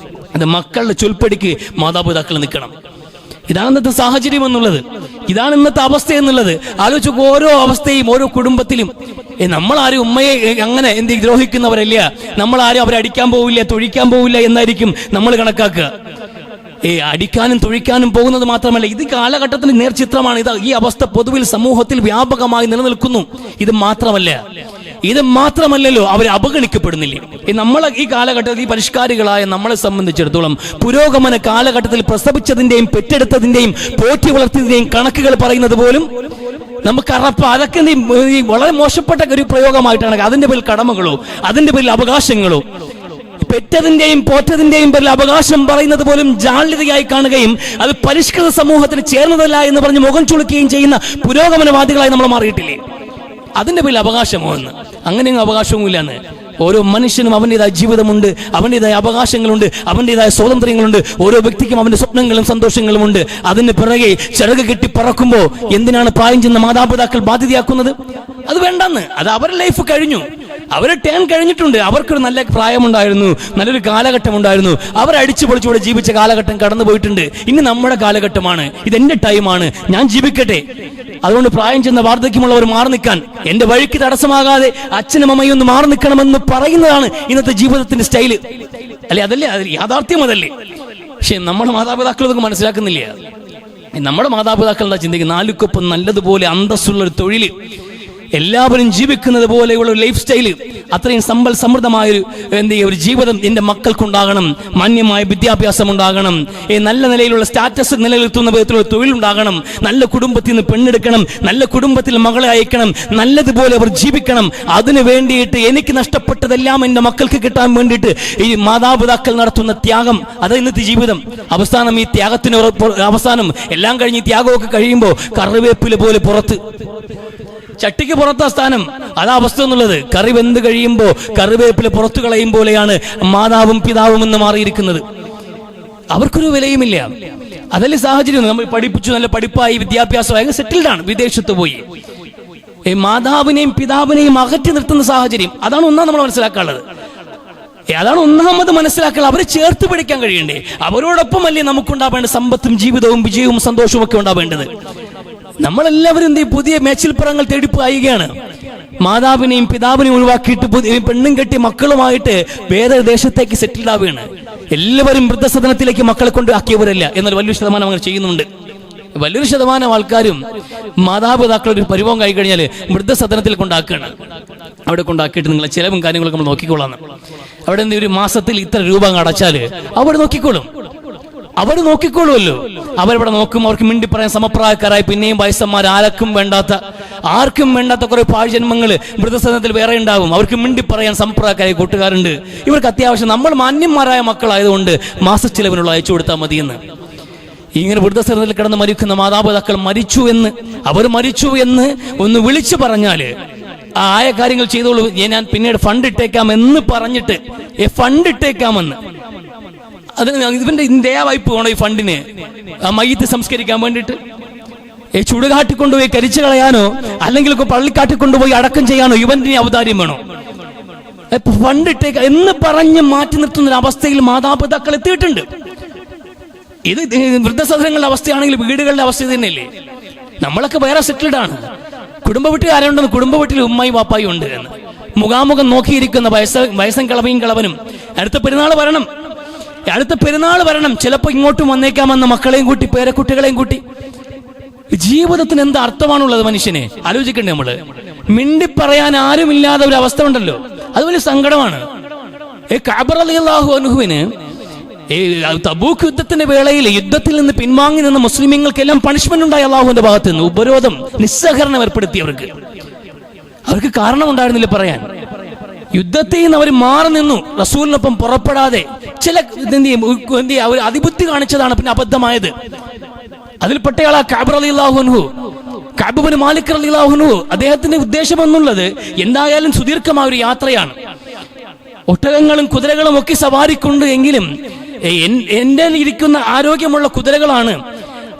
[SPEAKER 1] അത് മക്കളുടെ ചൊൽപ്പടിക്ക് മാതാപിതാക്കൾ നിൽക്കണം. ഇതാണ് ഇന്നത്തെ സാഹചര്യം എന്നുള്ളത്, ഇതാണ് ഇന്നത്തെ അവസ്ഥ എന്നുള്ളത്. ആലോചിച്ച് ഓരോ അവസ്ഥയും ഓരോ കുടുംബത്തിലും നമ്മളാരും ഉമ്മയെ അങ്ങനെ ദ്രോഹിക്കുന്നവരല്ല, നമ്മളാരും അവരെ അടിക്കാൻ പോവില്ല, തൊഴിക്കാൻ പോവില്ല എന്നായിരിക്കും നമ്മൾ കണക്കാക്കുക. അടിക്കാനും തൊഴിക്കാനും പോകുന്നത് മാത്രമല്ല, ഇത് കാലഘട്ടത്തിന്റെ നേർചിത്രമാണ്. ഈ അവസ്ഥ പൊതുവിൽ സമൂഹത്തിൽ വ്യാപകമായി നിലനിൽക്കുന്നു. ഇത് മാത്രമല്ലല്ലോ അവർ അവഗണിക്കപ്പെടുന്നില്ലേ. നമ്മളെ ഈ കാലഘട്ടത്തിൽ ഈ പരിഷ്കാരികളായ നമ്മളെ സംബന്ധിച്ചിടത്തോളം പുരോഗമന കാലഘട്ടത്തിൽ പ്രസവിച്ചതിന്റെയും പെറ്റെടുത്തതിന്റെയും പോറ്റി വളർത്തിയതിന്റെയും കണക്കുകൾ പറയുന്നത് പോലും നമുക്ക് അതൊക്കെ വളരെ മോശപ്പെട്ട ഒരു പ്രയോഗമായിട്ടാണ്. അതിന്റെ പേരിൽ കടമകളോ അതിന്റെ പേരിൽ അവകാശങ്ങളോ പെറ്റതിന്റെയും പോറ്റതിന്റെയും പേരിൽ അവകാശം പറയുന്നത് പോലും ജാള്യതയായി കാണുകയും അത് പരിഷ്കൃത സമൂഹത്തിന് ചേർന്നതല്ല എന്ന് പറഞ്ഞ് മുഖം ചുളുക്കുകയും ചെയ്യുന്ന പുരോഗമനവാദികളായി നമ്മൾ മാറിയിട്ടില്ലേ. അതിന്റെ പേരിൽ അവകാശമോ എന്ന്? അങ്ങനെയൊന്നും അവകാശവും ഇല്ലാന്ന്. ഓരോ മനുഷ്യനും അവൻ്റെതായ ജീവിതമുണ്ട്, അവൻ്റെതായ അവകാശങ്ങളുണ്ട്, അവൻ്റെതായ സ്വാതന്ത്ര്യങ്ങളുണ്ട്. ഓരോ വ്യക്തിക്കും അവന്റെ സ്വപ്നങ്ങളും സന്തോഷങ്ങളും ഉണ്ട്. അതിന് പിറകെ ചിറക് കെട്ടി പറക്കുമ്പോൾ എന്തിനാണ് പ്രായം ചെന്ന മാതാപിതാക്കൾ ബാധ്യതയാക്കുന്നത്? അത് വേണ്ടെന്ന്. അത് അവരുടെ ലൈഫ് കഴിഞ്ഞു, അവരുടെ ടേൺ കഴിഞ്ഞിട്ടുണ്ട്. അവർക്കൊരു നല്ല പ്രായമുണ്ടായിരുന്നു, നല്ലൊരു കാലഘട്ടം ഉണ്ടായിരുന്നു. അവർ അടിച്ചു പൊളിച്ചുകൂടെ ജീവിച്ച കാലഘട്ടം കടന്നു പോയിട്ടുണ്ട്. ഇനി നമ്മുടെ കാലഘട്ടമാണ്, ഇതെന്റെ ടൈമാണ്, ഞാൻ ജീവിക്കട്ടെ. അതുകൊണ്ട് പ്രായം ചെന്ന വാർദ്ധക്യമുള്ളവർ മാറി നിൽക്കാൻ, എന്റെ വഴിക്ക് തടസ്സമാകാതെ അച്ഛനും അമ്മയും ഒന്ന് മാറി നിൽക്കണമെന്ന് പറയുന്നതാണ് ഇന്നത്തെ ജീവിതത്തിന്റെ സ്റ്റൈല് അല്ലെ? അതല്ലേ യാഥാർത്ഥ്യം, അതല്ലേ? പക്ഷെ നമ്മുടെ മാതാപിതാക്കൾ ഇതൊക്കെ മനസ്സിലാക്കുന്നില്ല. നമ്മുടെ മാതാപിതാക്കൾ എന്താ ചിന്തിക്കുന്നത്? നാലുക്കൊപ്പം നല്ലതുപോലെ അന്തസ്സുള്ള ഒരു തൊഴിൽ, എല്ലാവരും ജീവിക്കുന്നത് പോലെയുള്ള ഒരു ലൈഫ് സ്റ്റൈല്, അത്രയും സമ്പൽ സമൃദ്ധമായൊരു ഒരു ജീവിതം എന്റെ മക്കൾക്കുണ്ടാകണം, മാന്യമായ വിദ്യാഭ്യാസം ഉണ്ടാകണം, നല്ല നിലയിലുള്ള സ്റ്റാറ്റസ് നിലനിർത്തുന്ന വിധത്തിലുള്ള തൊഴിലുണ്ടാകണം, നല്ല കുടുംബത്തിൽ നിന്ന് പെണ്ണെടുക്കണം, നല്ല കുടുംബത്തിൽ മകളെ അയക്കണം, നല്ലതുപോലെ അവർ ജീവിക്കണം. അതിനു വേണ്ടിയിട്ട് എനിക്ക് നഷ്ടപ്പെട്ടതെല്ലാം എന്റെ മക്കൾക്ക് കിട്ടാൻ വേണ്ടിയിട്ട് ഈ മാതാപിതാക്കൾ നടത്തുന്ന ത്യാഗം, അത് ഇന്നത്തെ ജീവിതം. അവസാനം ഈ ത്യാഗത്തിന് അവസാനം എല്ലാം കഴിഞ്ഞ് ഈ ത്യാഗമൊക്കെ കഴിയുമ്പോൾ കറിവേപ്പില പോലെ പുറത്ത്, ചട്ടിക്ക് പുറത്താ സ്ഥാനം. അതാ അവസ്ഥ എന്നുള്ളത്. കറി വെന്ത് കഴിയുമ്പോ കറിവേപ്പില പുറത്തു കളയും പോലെയാണ് മാതാവും പിതാവും എന്ന് മാറിയിരിക്കുന്നത്. അവർക്കൊരു വിലയുമില്ല. അതല്ലേ സാഹചര്യം. നമ്മൾ പഠിപ്പിച്ചു, നല്ല പഠിപ്പായി, വിദ്യാഭ്യാസമായി, സെറ്റിൽഡാണ്, വിദേശത്ത് പോയി. മാതാവിനെയും പിതാവിനെയും അകറ്റി നിർത്തുന്ന സാഹചര്യം, അതാണ് ഒന്നാം നമ്മൾ മനസ്സിലാക്കാനുള്ളത്. അതാണ് ഒന്നാമത് മനസ്സിലാക്കുക. അവരെ ചേർത്ത് പിടിക്കാൻ കഴിയണ്ടേ? അവരോടൊപ്പമല്ലേ നമുക്കുണ്ടാവേണ്ട സമ്പത്തും ജീവിതവും വിജയവും സന്തോഷവും ഒക്കെ ഉണ്ടാവേണ്ടത്. നമ്മളെല്ലാവരും പുതിയ മേച്ചിൽപ്പുറങ്ങൾ തേടിപ്പായുകയാണ്. മാതാവിനെയും പിതാവിനെയും ഒഴിവാക്കിയിട്ട് പെണ്ണും കെട്ടി മക്കളുമായിട്ട് വേറെ ദേശത്തേക്ക് സെറ്റിൽഡ് ആവുകയാണ്. എല്ലാവരും വൃദ്ധസദനത്തിലേക്ക് മക്കളെ കൊണ്ട് ആക്കിയവരല്ല, എന്നാൽ വലിയൊരു ശതമാനം അങ്ങനെ ചെയ്യുന്നുണ്ട്. വലിയൊരു ശതമാനം ആൾക്കാരും മാതാപിതാക്കൾ ഒരു പരിഭവം കഴി കഴിഞ്ഞാൽ വൃദ്ധസദനത്തിൽ കൊണ്ടാക്കുകയാണ്. അവിടെ കൊണ്ടാക്കിയിട്ട് നിങ്ങളെ ചിലവും കാര്യങ്ങളൊക്കെ നമ്മൾ നോക്കിക്കോളാം. അവിടെ ഒരു മാസത്തിൽ ഇത്ര രൂപ അടച്ചാൽ അവർ നോക്കിക്കോളും. അവർ നോക്കിക്കോളുമല്ലോ. അവരവിടെ നോക്കും. അവർക്ക് മിണ്ടി പറയാൻ സമപ്രായക്കാരായി പിന്നെയും വയസ്സന്മാർ, ആർക്കും വേണ്ടാത്ത കുറെ പാഴ്ജന്മങ്ങൾ വൃദ്ധസദനത്തിൽ വേറെ ഉണ്ടാവും. അവർക്ക് മിണ്ടി പറയാൻ സമപ്രായക്കാരായ കൂട്ടുകാരുണ്ട്. ഇവർക്ക് അത്യാവശ്യം നമ്മൾ മാന്യന്മാരായ മക്കളായതുകൊണ്ട് മാസച്ചിലവിനുള്ള അയച്ചു കൊടുത്താൽ മതിയെന്ന്. ഇങ്ങനെ വൃദ്ധസദനത്തിൽ കിടന്ന് മരിക്കുന്ന മാതാപിതാക്കൾ അവർ മരിച്ചു എന്ന് ഒന്ന് വിളിച്ചു പറഞ്ഞാല് ആയ കാര്യങ്ങൾ ചെയ്തോളൂ, ഞാൻ പിന്നീട് ഫണ്ട് ഇട്ടേക്കാമെന്ന് പറഞ്ഞിട്ട് ഫണ്ട് ഇട്ടേക്കാമെന്ന് ഇവന്റെ ദയാവായ്പ വേണോ ഈ ഫണ്ടിന്? ആ മയ്യത്ത് സംസ്കരിക്കാൻ വേണ്ടിയിട്ട് ചുടുകാട്ടിക്കൊണ്ടുപോയി കരിച്ചു കളയാനോ അല്ലെങ്കിൽ പള്ളിക്കാട്ടിക്കൊണ്ടുപോയി അടക്കം ചെയ്യാനോ ഇവന്റെ ഔദാര്യം വേണോ? ഫണ്ട് ഇട്ടേക്ക എന്ന് പറഞ്ഞ് മാറ്റി നിർത്തുന്ന അവസ്ഥയിൽ മാതാപിതാക്കൾ എത്തിയിട്ടുണ്ട്. ഇത് വൃദ്ധസദനങ്ങളുടെ അവസ്ഥയാണെങ്കിൽ വീടുകളുടെ അവസ്ഥ തന്നെയല്ലേ? നമ്മളൊക്കെ വേറെ സെറ്റിൽഡ് ആണ്. കുടുംബ വീട്ടിൽ ആരുണ്ടെന്ന്, കുടുംബ വീട്ടിൽ ഉമ്മയും വാപ്പായും ഉണ്ട് എന്ന് മുഖാമുഖം നോക്കിയിരിക്കുന്ന വയസ്സൻ കളവനും അടുത്ത പെരുന്നാൾ വരണം ചിലപ്പോ ഇങ്ങോട്ടും വന്നേക്കാമെന്ന മക്കളെയും കൂട്ടി പേരക്കുട്ടികളെയും കൂട്ടി. ജീവിതത്തിന് എന്താ അർത്ഥമാണുള്ളത് മനുഷ്യനെ? ആലോചിക്കണ്ടേ നമ്മള്? മിണ്ടി പറയാൻ ആരുമില്ലാതെ ഒരു അവസ്ഥ ഉണ്ടല്ലോ, അത് വലിയ സങ്കടമാണ്. കഅബ് റളിയല്ലാഹു അൻഹുവിന് തബൂക്ക് യുദ്ധത്തിന്റെ വേളയിൽ യുദ്ധത്തിൽ നിന്ന് പിൻവാങ്ങി നിന്ന മുസ്ലിമീങ്ങൾക്കെല്ലാം പണിഷ്മെന്റ് ഉണ്ടായി അള്ളാഹുവിന്റെ ഭാഗത്ത് നിന്ന്. ഉപരോധം, നിസ്സഹകരണം ഏർപ്പെടുത്തി. അവർക്ക് കാരണമുണ്ടായിരുന്നില്ല പറയാൻ. യുദ്ധത്തിൽ നിന്ന് അവർ മാറി നിന്നു, റസൂലിനൊപ്പം പുറപ്പെടാതെ. ചില അവർ അതിബുദ്ധി കാണിച്ചതാണ് പിന്നെ അബദ്ധമായത്. അതിൽപ്പെട്ടയാളാ കഅബ് റളിയല്ലാഹു അൻഹു, കഅബ് ബിൻ മാലിക് റളിയല്ലാഹു അൻഹു. അദ്ദേഹത്തിന്റെ ഉദ്ദേശം എന്നുള്ളത് എന്തായാലും സുദീർഘമായ ഒരു യാത്രയാണ്. ഒട്ടകങ്ങളും കുതിരകളും ഒക്കെ സവാരിക്കുണ്ട് എങ്കിലും എന്റെ ഇരിക്കുന്ന ആരോഗ്യമുള്ള കുതിരകളാണ്.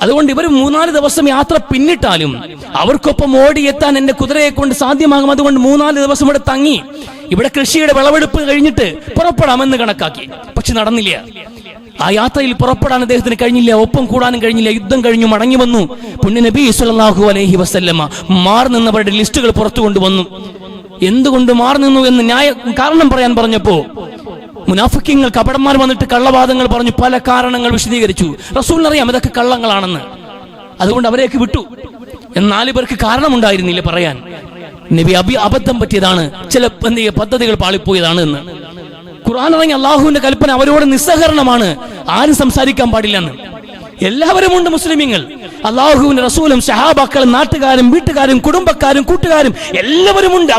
[SPEAKER 1] അതുകൊണ്ട് ഇവർ 3-4 ദിവസം യാത്ര പിന്നിട്ടാലും അവർക്കൊപ്പം ഓടിയെത്താൻ എന്റെ കുതിരയെ കൊണ്ട് സാധ്യമാകും. അതുകൊണ്ട് 3-4 ദിവസം ഇവിടെ തങ്ങി ഇവിടെ കൃഷിയുടെ വിളവെടുപ്പ് കഴിഞ്ഞിട്ട് പുറപ്പെടാമെന്ന് കണക്കാക്കി. പക്ഷെ നടന്നില്ല. ആ യാത്രയിൽ പുറപ്പെടാൻ അദ്ദേഹത്തിന് കഴിഞ്ഞില്ല, ഒപ്പം കൂടാനും കഴിഞ്ഞില്ല. യുദ്ധം കഴിഞ്ഞു മടങ്ങി വന്നു. പുണ്യ നബി സ്വല്ലല്ലാഹു അലൈഹി വസല്ലമ മാറി നിന്നവരുടെ ലിസ്റ്റുകൾ പുറത്തു കൊണ്ടുവന്നു. എന്തുകൊണ്ട് മാറി നിന്നു എന്ന് കാരണം പറയാൻ പറഞ്ഞപ്പോ മുനാഫിക്കീങ്ങൾ, കപടന്മാർ വന്നിട്ട് കള്ളവാദങ്ങൾ പറഞ്ഞു, പല കാരണങ്ങൾ വിശദീകരിച്ചു. റസൂലിനറിയാം ഇതൊക്കെ കള്ളങ്ങളാണെന്ന്. അതുകൊണ്ട് അവരെയൊക്കെ വിട്ടു. എന്നാൽ ഇവർക്ക് കാരണമുണ്ടായിരുന്നില്ല പറയാൻ. നബി അബദ്ധം പറ്റിയതാണ്, ചില പദ്ധതികൾ പാളിപ്പോയതാണ് എന്ന്. ഖുർആൻ ഇറങ്ങി അള്ളാഹുവിന്റെ കൽപ്പന അവരോട് നിസ്സഹകരണമാണ്, ആരും സംസാരിക്കാൻ പാടില്ലെന്ന്. എല്ലാവരും ഉണ്ട് മുസ്ലിമീങ്ങൾ, അള്ളാഹുവിന്റെ റസൂലും സഹാബാക്കളും നാട്ടുകാരും വീട്ടുകാരും കുടുംബക്കാരും കൂട്ടുകാരും എല്ലാവരും ഉണ്ട്.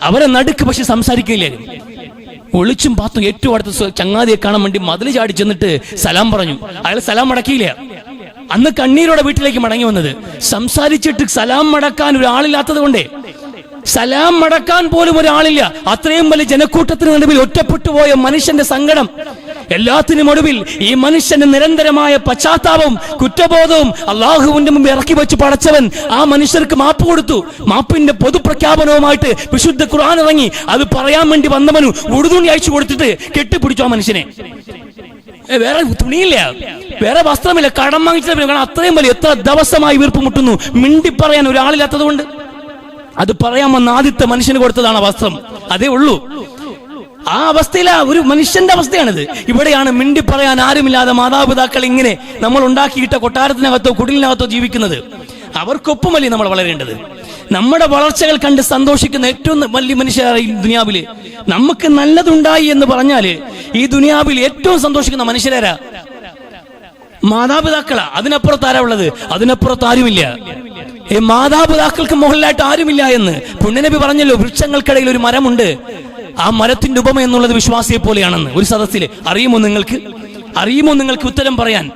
[SPEAKER 1] അവരെ നടുക്ക് പക്ഷെ സംസാരിക്കില്ല. ഒളിച്ചും പാത്തും ഏറ്റവും അടുത്ത ചങ്ങാതിയെ കാണാൻ വേണ്ടി മതിൽ ചാടി ചെന്നിട്ട് സലാം പറഞ്ഞു. അയാൾ സലാം മടക്കിയില്ല. അന്ന് കണ്ണീരോടെ വീട്ടിലേക്ക് മടങ്ങി വന്നത്. സംസാരിച്ചിട്ട് സലാം മടക്കാൻ ഒരാളില്ലാത്തത് കൊണ്ടേ, സലാം മടക്കാൻ പോലും ഒരാളില്ല. അത്രയും വലിയ ജനക്കൂട്ടത്തിന് നടുവിൽ ഒറ്റപ്പെട്ടു പോയ മനുഷ്യന്റെ സങ്കടം, എല്ലാത്തിനും ഒടുവിൽ ഈ മനുഷ്യന്റെ നിരന്തരമായ പശ്ചാത്താപവും കുറ്റബോധവും അള്ളാഹുവിന്റെ മുമ്പ് ഇറക്കി വെച്ച് പടച്ചവൻ ആ മനുഷ്യർക്ക് മാപ്പ് കൊടുത്തു. മാപ്പിന്റെ പൊതുപ്രഖ്യാപനവുമായിട്ട് വിശുദ്ധ ഖുർആൻ ഇറങ്ങി. അത് പറയാൻ വേണ്ടി വന്നവനു ഉടുതുണി അയച്ചു കൊടുത്തിട്ട് കെട്ടിപ്പിടിച്ചു ആ മനുഷ്യനെ. വേറെ തുണിയില്ല, വേറെ വസ്ത്രമില്ല, കടം വാങ്ങിച്ചത്. കാരണം അത്രയും വലിയ എത്ര ദിവസമായി വീർപ്പ് മുട്ടുന്നു. മിണ്ടി പറയാൻ ഒരാളില്ലാത്തത് കൊണ്ട് അത് പറയാൻ വന്ന ആദ്യത്തെ മനുഷ്യന് കൊടുത്തതാണ് വസ്ത്രം. അതേ ഉള്ളൂ. ആ അവസ്ഥയിലാ ഒരു മനുഷ്യന്റെ അവസ്ഥയാണിത്. ഇവിടെയാണ് മിണ്ടി പറയാൻ ആരുമില്ലാതെ മാതാപിതാക്കൾ ഇങ്ങനെ നമ്മൾ ഉണ്ടാക്കിയിട്ട കൊട്ടാരത്തിനകത്തോ കുടിലിനകത്തോ ജീവിക്കുന്നത്. അവർക്കൊപ്പമല്ലേ നമ്മൾ വളരേണ്ടത്? നമ്മുടെ വളർച്ചകൾ കണ്ട് സന്തോഷിക്കുന്ന ഏറ്റവും വലിയ മനുഷ്യരാണ് ഈ ദുനിയാവില്. നമുക്ക് നല്ലതുണ്ടായി എന്ന് പറഞ്ഞാല് ഈ ദുനിയാവിൽ ഏറ്റവും സന്തോഷിക്കുന്ന മനുഷ്യരാരാ? മാതാപിതാക്കളാ. അതിനപ്പുറത്ത് ആരാ ഉള്ളത്? അതിനപ്പുറത്ത് ആരുമില്ല. മാതാപിതാക്കൾക്ക് മുകളിലായിട്ട് ആരുമില്ല എന്ന് പുണ്യനബി പറഞ്ഞല്ലോ. വൃക്ഷങ്ങൾക്കിടയിൽ ഒരു മരമുണ്ട്, ആ മരത്തിന്റെ ഉപമ എന്നുള്ളത് വിശ്വാസിയെ പോലെയാണെന്ന്. ഒരു സദസ്സില് അറിയുമോ നിങ്ങൾക്ക് ഉത്തരം പറയാൻ?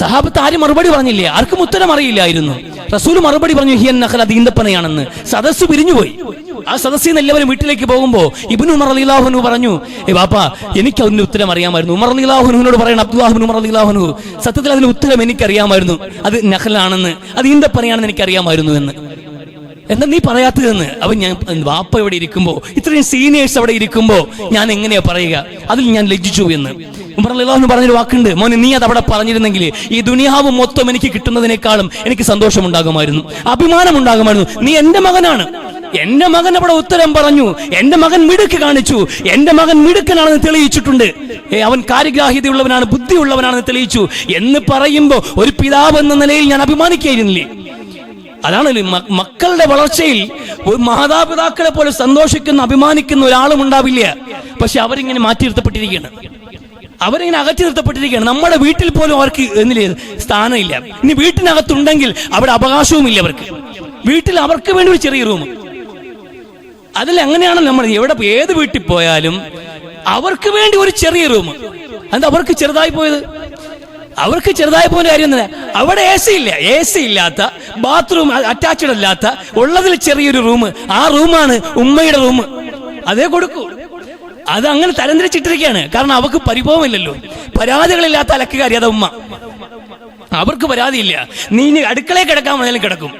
[SPEAKER 1] സഹാബത്ത് ആരും മറുപടി പറഞ്ഞില്ല, ആർക്കും ഉത്തരം അറിയില്ലായിരുന്നു. റസൂൽ മറുപടി പറഞ്ഞു, ഹിയൻ നഖൽ, അത് ഈന്തപ്പനയാണെന്ന്. സദസ്സ് പിരിഞ്ഞുപോയി. ആ സദസ്സിൽ നിന്ന് എല്ലാവരും വീട്ടിലേക്ക് പോകുമ്പോ ഇബ്നു ഉമർ റളിയല്ലാഹു അൻഹു പറഞ്ഞു, ബാപ്പാ എനിക്ക് അതിന്റെ ഉത്തരം അറിയാമായിരുന്നു. ഉമർ റളിയല്ലാഹു അൻഹുവിനോട് പറയണം, അബ്ദുല്ലാഹ് ഇബ്നു ഉമർ റളിയല്ലാഹു അൻഹു, സത്യത്തിൽ അതിന്റെ ഉത്തരം എനിക്കറിയാമായിരുന്നു, അത് നഖലാണെന്ന്, അത് ഈന്തപ്പനയാണെന്ന് എനിക്കറിയാമായിരുന്നു എന്ന്. എന്താ നീ പറയാത്തതെന്ന്. അവൻ ഞാൻ വാപ്പ ഇവിടെ ഇരിക്കുമ്പോ, ഇത്രയും സീനിയേഴ്സ് അവിടെ ഇരിക്കുമ്പോ ഞാൻ എങ്ങനെയാ പറയുക? അതിൽ ഞാൻ ലജ്ജിച്ചു എന്ന് ഉമർ റളിയല്ലാഹു അൻഹു പറഞ്ഞൊരു വാക്കുണ്ട്, മോനെ നീ അത് അവിടെ പറഞ്ഞിരുന്നെങ്കിൽ ഈ ദുനിയാവ് മൊത്തം എനിക്ക് കിട്ടുന്നതിനേക്കാളും എനിക്ക് സന്തോഷം ഉണ്ടാകുമായിരുന്നു, അഭിമാനം ഉണ്ടാകുമായിരുന്നു. നീ എന്റെ മകനാണ്, എന്റെ മകൻ അവിടെ ഉത്തരം പറഞ്ഞു, എന്റെ മകൻ മിടുക്ക് കാണിച്ചു, എന്റെ മകൻ മിടുക്കനാണെന്ന് തെളിയിച്ചിട്ടുണ്ട്, അവൻ കാര്യഗ്രാഹ്യതയുള്ളവനാണ്, ബുദ്ധിയുള്ളവനാണെന്ന് തെളിയിച്ചു എന്ന് പറയുമ്പോ ഒരു പിതാവ് എന്ന നിലയിൽ ഞാൻ അഭിമാനിക്കായിരുന്നില്ലേ? അതാണല്ലോ മക്കളുടെ വളർച്ചയിൽ ഒരു മാതാപിതാക്കളെ പോലെ സന്തോഷിക്കുന്ന അഭിമാനിക്കുന്ന ഒരാളും ഉണ്ടാവില്ല. പക്ഷെ അവരിങ്ങനെ മാറ്റി നിർത്തപ്പെട്ടിരിക്കുകയാണ്, അവരിങ്ങനെ അകറ്റി നിർത്തപ്പെട്ടിരിക്കുകയാണ്. നമ്മുടെ വീട്ടിൽ പോലും അവർക്ക് എന്നില്ലേ സ്ഥാനമില്ല. ഇനി വീട്ടിനകത്തുണ്ടെങ്കിൽ അവിടെ അവകാശവും ഇല്ല അവർക്ക്. വീട്ടിൽ അവർക്ക് വേണ്ടി ഒരു ചെറിയ റൂം, അതിൽ അങ്ങനെയാണല്ലോ നമ്മൾ എവിടെ ഏത് വീട്ടിൽ പോയാലും അവർക്ക് വേണ്ടി ഒരു ചെറിയ റൂം. അത് അവർക്ക് ചെറുതായി പോയത്, അവർക്ക് ചെറുതായി പോയ കാര്യം തന്നെ. അവിടെ എ സി ഇല്ലാത്ത, ബാത്റൂം അറ്റാച്ച്ഡ് അല്ലാത്ത, ഉള്ളതിൽ ചെറിയൊരു റൂം. ആ റൂമാണ് ഉമ്മയുടെ റൂം, അതേ കൊടുക്കൂ. അത് അങ്ങനെ തരംതിരിച്ചിട്ടിരിക്കുകയാണ്. കാരണം അവർക്ക് പരിഭവമില്ലല്ലോ, പരാതികളില്ലാത്ത അലക്കുകാരി അതാ ഉമ്മ. അവർക്ക് പരാതിയില്ല. നീ അടുക്കളയിൽ കിടക്കാൻ വന്നാലും കിടക്കും.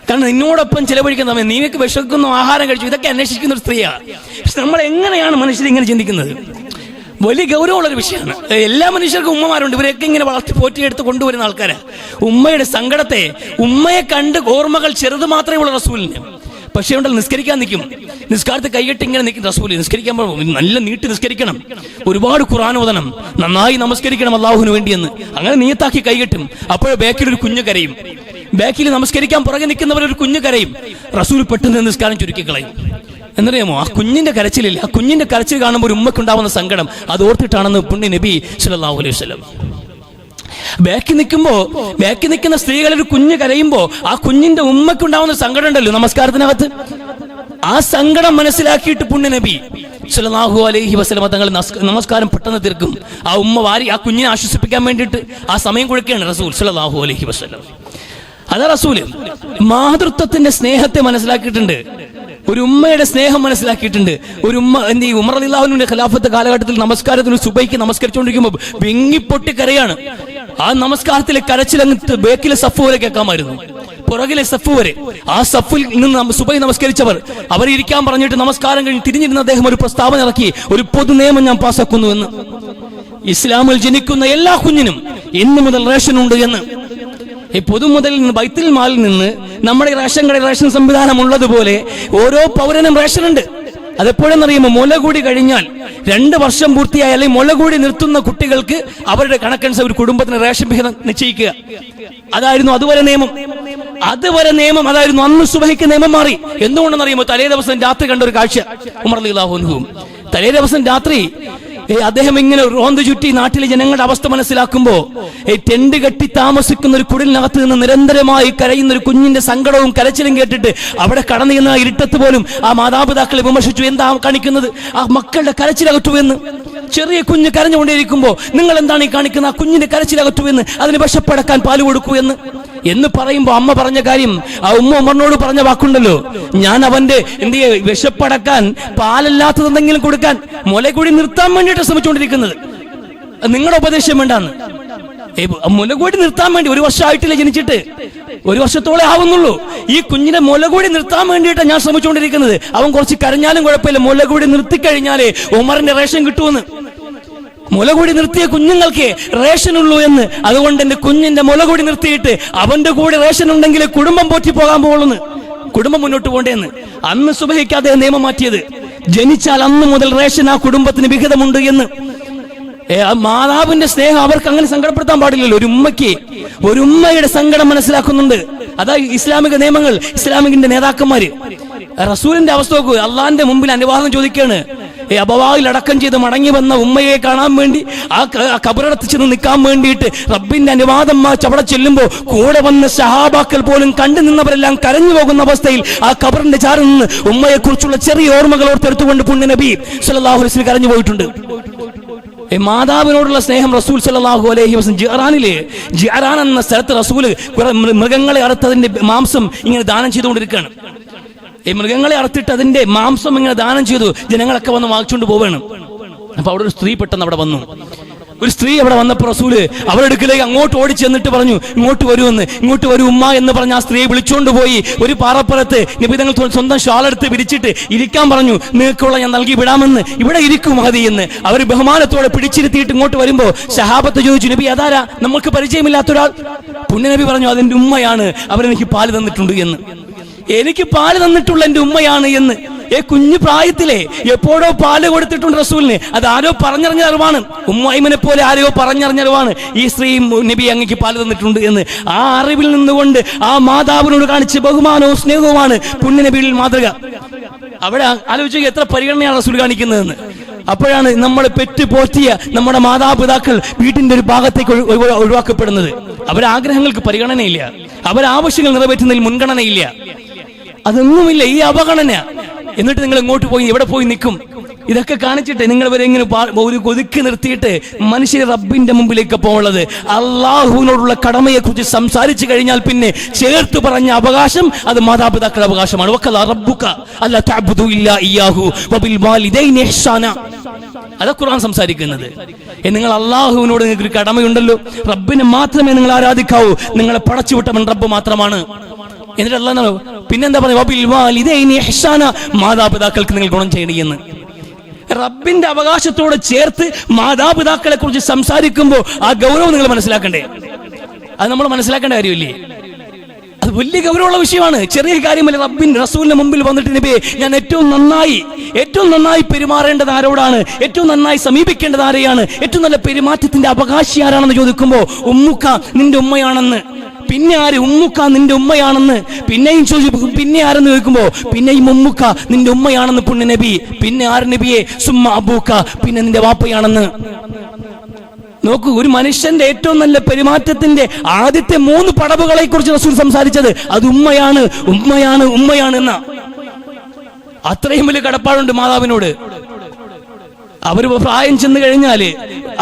[SPEAKER 1] കാരണം നിന്നോടൊപ്പം ചിലവഴിക്കുന്ന സമയം നീക്ക് വിശക്കുന്നു, ആഹാരം കഴിച്ചു, ഇതൊക്കെ അന്വേഷിക്കുന്ന ഒരു സ്ത്രീയാണ്. പക്ഷെ നമ്മൾ എങ്ങനെയാണ് മനുഷ്യർ ഇങ്ങനെ ചിന്തിക്കുന്നത്? വലിയ ഗൗരവമുള്ളൊരു വിഷയമാണ്. എല്ലാ മനുഷ്യർക്കും ഉമ്മമാരുണ്ട്, ഇവരെയൊക്കെ ഇങ്ങനെ വളർത്തി പോറ്റിയെടുത്ത് കൊണ്ടുവരുന്ന ആൾക്കാരാണ്. ഉമ്മയുടെ സങ്കടത്തെ, ഉമ്മയെ കണ്ട് ഓർമ്മകൾ ചെറുത് മാത്രമേ ഉള്ളൂ റസൂലിന്. പക്ഷേ ഉണ്ടല്ലോ നിസ്കരിക്കാൻ നിൽക്കും, നിസ്കാരത്തെ കൈകെട്ടി ഇങ്ങനെ നിൽക്കും റസൂല്. നിസ്കരിക്കാൻ നല്ല നീട്ടി നിസ്കരിക്കണം, ഒരുപാട് ഖുർആൻ ഓതണം, നന്നായി നമസ്കരിക്കണം അള്ളാഹുവിന് വേണ്ടിയെന്ന്. അങ്ങനെ നീയത്താക്കി കൈകെട്ടും. അപ്പോഴേ ബാക്കിൽ ഒരു കുഞ്ഞു കരയും, ബാക്കിൽ നമസ്കരിക്കാൻ പുറകെ നിൽക്കുന്നവരൊരു കുഞ്ഞു കരയും. റസൂൽ പെട്ടെന്ന് നിസ്കാരം ചുരുക്കി കളയും. എന്നറിയാമോ? ആ കുഞ്ഞിന്റെ കരച്ചിലില്ല, ആ കുഞ്ഞിന്റെ കരച്ചിൽ കാണുമ്പോൾ ഒരു ഉമ്മക്കുണ്ടാവുന്ന സങ്കടം അത് ഓർത്തിട്ടാണെന്ന് പുണ്യ നബി സല്ലല്ലാഹു അലൈഹി വസല്ലം. ബാക്കി നിൽക്കുന്ന സ്ത്രീകൾ ഒരു കുഞ്ഞ് കരയുമ്പോ ആ കുഞ്ഞിന്റെ ഉമ്മക്കുണ്ടാവുന്ന സങ്കടം ഉണ്ടല്ലോ നമസ്കാരത്തിനകത്ത്, ആ സങ്കടം മനസ്സിലാക്കിയിട്ട് പുണ്യ നബി സല്ലല്ലാഹു അലൈഹി വസല്ലം തങ്ങൾ നമസ്കാരം പെട്ടെന്ന് തീർക്കും. ആ ഉമ്മ വാരി ആ കുഞ്ഞിനെ ആശ്വസിപ്പിക്കാൻ വേണ്ടിയിട്ട് ആ സമയം കൊടുക്കുകയാണ് റസൂൽ സല്ലല്ലാഹു അലൈഹി വസല്ലം. അതാ റസൂല് മാതൃത്വത്തിന്റെ സ്നേഹത്തെ മനസ്സിലാക്കിയിട്ടുണ്ട്, ഒരു ഉമ്മയുടെ സ്നേഹം മനസ്സിലാക്കിയിട്ടുണ്ട്. ഒരു ഉമ്മ എന്ത് ചെയ്യും? ഉമർ റളിയല്ലാഹു അൻഹുവിന്റെ ഖിലാഫത്ത് കാലഘട്ടത്തിൽ നമസ്കാരത്തിൽ സുബൈക്ക് നമസ്കരിച്ചുകൊണ്ടിരിക്കുമ്പോൾ വിങ്ങിപ്പൊട്ടി കരയാണ്. ആ നമസ്കാരത്തിലെ കരച്ചിലങ്ങ് ബേക്കിലെ സഫ് വരെ കേൾക്കാമായിരുന്നു, പുറകിലെ സഫ് വരെ. ആ സഫിൽ നിന്ന് സുബൈ നമസ്കരിച്ചവർ അവർ ഇരിക്കാൻ പറഞ്ഞിട്ട് നമസ്കാരം കഴിഞ്ഞ് തിരിഞ്ഞിരുന്ന അദ്ദേഹം ഒരു പ്രസ്താവന ഇറക്കി, ഒരു പൊതു നിയമം ഞാൻ പാസ്സാക്കുന്നു എന്ന്. ഇസ്ലാമിൽ ജനിക്കുന്ന എല്ലാ കുഞ്ഞിനും ഇന്നു മുതൽ റേഷൻ ഉണ്ട് എന്ന്. ഈ പൊതുമുതലിൽ നിന്ന്, ബൈത്തുൽ മാലിൽ നിന്ന് നമ്മുടെ റേഷൻ കട റേഷൻ സംവിധാനം ഉള്ളതുപോലെ ഓരോ പൗരനും റേഷൻ ഉണ്ട്. അതെപ്പോഴെന്നറിയുമ്പോൾ മുല കൂടി കഴിഞ്ഞാൽ 2 വർഷം പൂർത്തിയായി അല്ലെങ്കിൽ മുല കൂടി നിർത്തുന്ന കുട്ടികൾക്ക് അവരുടെ കണക്കനുസരിച്ച് ഒരു കുടുംബത്തിന് റേഷൻ വിഹിതം നിശ്ചയിക്കുക. അതായിരുന്നു അതുവരെ നിയമം. അതായിരുന്നു അന്ന് സുബഹിക്ക് നിയമം മാറി. എന്തുകൊണ്ടെന്നറിയുമ്പോൾ തലേ ദിവസം രാത്രി കണ്ട ഒരു കാഴ്ച ഉമർ റളിയല്ലാഹു അൻഹു. തലേ ദിവസം രാത്രി അദ്ദേഹം ഇങ്ങനെ റോന്ത് ചുറ്റി നാട്ടിലെ ജനങ്ങളുടെ അവസ്ഥ മനസ്സിലാക്കുമ്പോ ടെന്റ് കെട്ടി താമസിക്കുന്ന ഒരു കുടിലിനകത്ത് നിന്ന് നിരന്തരമായി കരയുന്ന ഒരു കുഞ്ഞിന്റെ സങ്കടവും കരച്ചിലും കേട്ടിട്ട് അവിടെ കടന്നു ചെന്ന ഇരുട്ടത്ത് പോലും ആ മാതാപിതാക്കളെ വിമർശിച്ചു. എന്താ കാണിക്കുന്നത്? ആ മക്കളുടെ കരച്ചിലകറ്റു എന്ന്. ചെറിയ കുഞ്ഞ് കരഞ്ഞുകൊണ്ടേയിരിക്കുമ്പോ നിങ്ങൾ എന്താണ് ഈ കാണിക്കുന്നത്? ആ കുഞ്ഞിന്റെ കരച്ചിലകറ്റു എന്ന്, അതിന് വിശപ്പടക്കാൻ പാല് കൊടുക്കൂ എന്ന് പറയുമ്പോ അമ്മ പറഞ്ഞ കാര്യം, ആ ഉമ്മ ഉമറിനോട് പറഞ്ഞ വാക്കുണ്ടല്ലോ, ഞാൻ അവന്റെ എന്ത് വിശപ്പടക്കാൻ പാലല്ലാത്തത് എന്തെങ്കിലും കൊടുക്കാൻ മുല കൂടി നിർത്താൻ വേണ്ടിയിട്ട് ശ്രമിച്ചുകൊണ്ടിരിക്കുന്നത്. നിങ്ങളുടെ ഉപദേശം വേണ്ടാന്ന്. മുല കൂടി നിർത്താൻ വേണ്ടി 1 വർഷമായിട്ടില്ല ജനിച്ചിട്ട്, 1 വർഷത്തോളം ആവുന്നുള്ളൂ. ഈ കുഞ്ഞിനെ മുല കൂടി നിർത്താൻ വേണ്ടിയിട്ടാണ് ഞാൻ ശ്രമിച്ചുകൊണ്ടിരിക്കുന്നത്. അവൻ കുറച്ച് കരഞ്ഞാലും കുഴപ്പമില്ല, മുല കൂടി നിർത്തിക്കഴിഞ്ഞാലേ ഉമറിന്റെ റേഷൻ കിട്ടുമെന്ന്. മുല കൂടി നിർത്തിയ കുഞ്ഞുങ്ങൾക്ക് റേഷൻ ഉള്ളൂ എന്ന്. അതുകൊണ്ട് എന്റെ കുഞ്ഞിന്റെ മുല കൂടി നിർത്തിയിട്ട് അവന്റെ കൂടെ റേഷൻ ഉണ്ടെങ്കിൽ കുടുംബം പോറ്റി പോകാൻ പോകുന്നു, കുടുംബം മുന്നോട്ട് പോകേണ്ടെന്ന്. അന്ന് സുബഹിക്ക് അദ്ദേഹം നിയമം മാറ്റിയത്, ജനിച്ചാൽ അന്ന് മുതൽ റേഷൻ ആ കുടുംബത്തിന് വിഹിതമുണ്ട് എന്ന്. മാതാവിന്റെ സ്നേഹം അവർക്ക് അങ്ങനെ സങ്കടപ്പെടുത്താൻ പാടില്ലല്ലോ. ഒരു ഉമ്മയുടെ സങ്കടം മനസ്സിലാക്കുന്നുണ്ട്. അതാ ഇസ്ലാമിക നിയമങ്ങൾ, ഇസ്ലാമിന്റെ നേതാക്കന്മാര്. റസൂലിന്റെ അവസ്ഥ നോക്കൂ. അള്ളാന്റെ മുമ്പിൽ അനുവാദം ചോദിക്കുകയാണ്. അബവായിൽ അടക്കം ചെയ്ത് മടങ്ങി വന്ന ഉമ്മയെ കാണാൻ വേണ്ടി ആ കബറടത്ത് ചെന്ന് നിൽക്കാൻ വേണ്ടിയിട്ട് റബ്ബിന്റെ അനുവാദം അവിടെ ചെല്ലുമ്പോൾ കൂടെ വന്ന സഹാബാക്കൾ പോലും കണ്ടു നിന്നവരെല്ലാം കരഞ്ഞു പോകുന്ന അവസ്ഥയിൽ ആ കബറിന്റെ ചാറിൽ നിന്ന് ഉമ്മയെ കുറിച്ചുള്ള ചെറിയ ഓർമ്മകൾ ഓർത്തെടുത്തുകൊണ്ട് പുണ്യ നബി സല്ലല്ലാഹു അലൈഹി വസല്ലം കരഞ്ഞു പോയിട്ടുണ്ട്. മാതാവിനോടുള്ള സ്നേഹം റസൂൽ സല്ലല്ലാഹു അലൈഹി വസല്ലം ജിഅറാൻ എന്ന സ്ഥലത്ത് റസൂൽ മൃഗങ്ങളെ അറുത്തതിന്റെ മാംസം ഇങ്ങനെ ദാനം ചെയ്തുകൊണ്ടിരിക്കുകയാണ്. ഈ മൃഗങ്ങളെ അറുത്തിട്ട് അതിന്റെ മാംസം ഇങ്ങനെ ദാനം ചെയ്തു. ജനങ്ങളൊക്കെ വന്ന് വാങ്ങിച്ചുകൊണ്ട് പോവുകയാണ്. അപ്പൊ അവിടെ ഒരു സ്ത്രീ പെട്ടെന്ന് അവിടെ വന്നു. ഒരു സ്ത്രീ അവിടെ വന്നപ്പോൾ റസൂല് അവരുടെ അടുക്കലേക്ക് അങ്ങോട്ട് ഓടിച്ചു എന്നിട്ട് പറഞ്ഞു, ഇങ്ങോട്ട് വരുമെന്ന്. ഇങ്ങോട്ട് വരൂ ഉമ്മ എന്ന് പറഞ്ഞ ആ സ്ത്രീയെ വിളിച്ചുകൊണ്ട് പോയി ഒരു പാറപ്പുറത്ത് നബി തങ്ങൾ സ്വന്തം ഷാളെടുത്ത് വിരിച്ചിട്ട് ഇരിക്കാൻ പറഞ്ഞു. നിങ്ങൾക്കുള്ള ഞാൻ നൽകി വിടാമെന്ന്, ഇവിടെ ഇരിക്കും മഹദി എന്ന്. അവർ ബഹുമാനത്തോടെ പിടിച്ചിരുത്തിയിട്ട് ഇങ്ങോട്ട് വരുമ്പോ സഹാബത്ത് ചോദിച്ചു, നബി അതാരാ, നമുക്ക് പരിചയമില്ലാത്ത ഒരാൾ? പുണ്യനബി പറഞ്ഞു, അതെന്റെ ഉമ്മയാണ്, അവരെനിക്ക് പാല് തന്നിട്ടുണ്ട് എന്ന്. എനിക്ക് പാല് തന്നിട്ടുള്ള എന്റെ ഉമ്മയാണ് എന്ന്. കുഞ്ഞു പ്രായത്തിലെ എപ്പോഴോ പാല് കൊടുത്തിട്ടുണ്ട് റസൂലിന്. അത് ആരോ പറഞ്ഞറിഞ്ഞ അറിവാണ്. ഉമ്മൈമനെ പോലെ ആരോ പറഞ്ഞറിഞ്ഞ അറിവാണ് ഈ സ്ത്രീ നബി അങ്ങേക്ക് പാല് തന്നിട്ടുണ്ട് എന്ന്. ആ അറിവിൽ നിന്നുകൊണ്ട് ആ മാതാവിനോട് കാണിച്ച ബഹുമാനവും സ്നേഹവുമാണ് പുണ്യനബിയിൽ മാതൃക. അവിടെ ആലോചിക്കുക എത്ര പരിഗണനയാണ് റസൂൽ കാണിക്കുന്നതെന്ന്. അപ്പോഴാണ് നമ്മൾ പെറ്റ് പോറ്റിയ നമ്മുടെ മാതാപിതാക്കൾ വീട്ടിന്റെ ഒരു ഭാഗത്തേക്ക് ഒഴിവാക്കപ്പെടുന്നത്. അവരുടെ ആഗ്രഹങ്ങൾക്ക് പരിഗണനയില്ല, അവരുടെ ആവശ്യങ്ങൾ നിറവേറ്റുന്നതിൽ മുൻഗണനയില്ല, അതൊന്നുമില്ല, ഈ അവഗണന. എന്നിട്ട് നിങ്ങൾ എങ്ങോട്ട് പോയി, എവിടെ പോയി നിൽക്കും? ഇതൊക്കെ കാണിച്ചിട്ട് നിങ്ങൾ വരെ ഇങ്ങനെ ഒരു ഒതുക്കി നിർത്തിയിട്ട് മനുഷ്യരെ റബ്ബിന്റെ മുമ്പിലേക്ക് പോകുന്നത്. അള്ളാഹുവിനോടുള്ള കടമയെ കുറിച്ച് സംസാരിച്ചു കഴിഞ്ഞാൽ പിന്നെ ചേർത്ത് പറഞ്ഞ അവകാശം അത് മാതാപിതാക്കളുടെ അവകാശമാണ്. അതാ ഖുർആൻ സംസാരിക്കുന്നത്. നിങ്ങൾ അള്ളാഹുവിനോട് നിങ്ങൾക്ക് ഒരു കടമയുണ്ടല്ലോ, റബ്ബിനെ മാത്രമേ നിങ്ങൾ ആരാധിക്കാവൂ, നിങ്ങളെ പടച്ചുവിട്ടവൻ റബ്ബ് മാത്രമാണ്. എന്നിട്ട് അല്ലാഹ് പിന്നെന്താ പറയുക, മാതാപിതാക്കൾക്ക് നിങ്ങൾ ഗുണം ചെയ്യണമെന്ന്. റബ്ബിന്റെ അവകാശത്തോട് ചേർത്ത് മാതാപിതാക്കളെ കുറിച്ച് സംസാരിക്കുമ്പോൾ ആ ഗൗരവം നിങ്ങൾ മനസ്സിലാക്കണ്ടേ? അത് നമ്മൾ മനസ്സിലാക്കേണ്ട കാര്യമില്ലേ? അത് വലിയ ഗൗരവമുള്ള വിഷയമാണ്, ചെറിയ കാര്യമല്ല. റബ്ബിൻ റസൂലിന്റെ മുമ്പിൽ വന്നിട്ട് നബിയെ ഞാൻ ഏറ്റവും നന്നായി പെരുമാറേണ്ടത് ആരോടാണ്, ഏറ്റവും നന്നായി സമീപിക്കേണ്ടത് ആരെയാണ്, ഏറ്റവും നല്ല പെരുമാറ്റത്തിന്റെ അവകാശി ആരാണെന്ന് ചോദിക്കുമ്പോൾ ഉമ്മുക്ക നിന്റെ ഉമ്മയാണെന്ന്. പിന്നെ ആര്? ഉമ്മുക്ക നിന്റെ ഉമ്മയാണെന്ന്. പിന്നെയും ചോദിച്ചു, പിന്നെ ആരെന്ന് ചോദിക്കുമ്പോ പിന്നെയും ഉമ്മുക്ക നിന്റെ ഉമ്മയാണെന്ന് പുണ്യ നബി. പിന്നെ ആര് നബിയെ? സുമ്മ അബൂക്ക, പിന്നെ നിന്റെ വാപ്പയാണെന്ന്. നോക്കൂ, ഒരു മനുഷ്യന്റെ ഏറ്റവും നല്ല പെരുമാറ്റത്തിന്റെ ആദ്യത്തെ 3 പടവുകളെ കുറിച്ച് റസൂൽ സംസാരിച്ചത് അത് ഉമ്മയാണ് എന്ന. അത്രയും വലിയ കടപ്പാടുണ്ട് മാതാവിനോട്. അവർ പ്രായം ചെന്ന് കഴിഞ്ഞാല്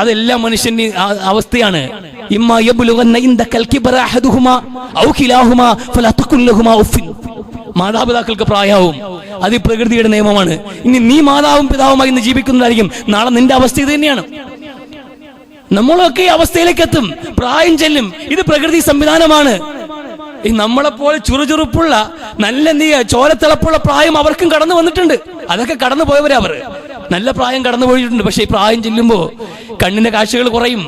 [SPEAKER 1] അതെല്ലാം മനുഷ്യന്റെ അവസ്ഥയാണ്. മാതാപിതാക്കൾക്ക് പ്രായവും അത് പ്രകൃതിയുടെ നിയമമാണ്. ഇനി നീ മാതാവും പിതാവുമായി ഇന്ന് ജീവിക്കുന്നതായിരിക്കും, നാളെ നിന്റെ അവസ്ഥ ഇത് തന്നെയാണ്. നമ്മളൊക്കെ ഈ അവസ്ഥയിലേക്ക് എത്തും, പ്രായം ചെല്ലും. ഇത് പ്രകൃതി സംവിധാനമാണ്. ഈ നമ്മളെപ്പോലെ ചുറുചുറുപ്പുള്ള നല്ല ചോരത്തിളപ്പുള്ള പ്രായം അവർക്കും കടന്നു വന്നിട്ടുണ്ട്. അതൊക്കെ കടന്നു പോയവരെ അവർ നല്ല പ്രായം കടന്നു പോയിട്ടുണ്ട്. പക്ഷെ ഈ പ്രായം ചെല്ലുമ്പോ കണ്ണിന്റെ കാഴ്ചകൾ കുറയും,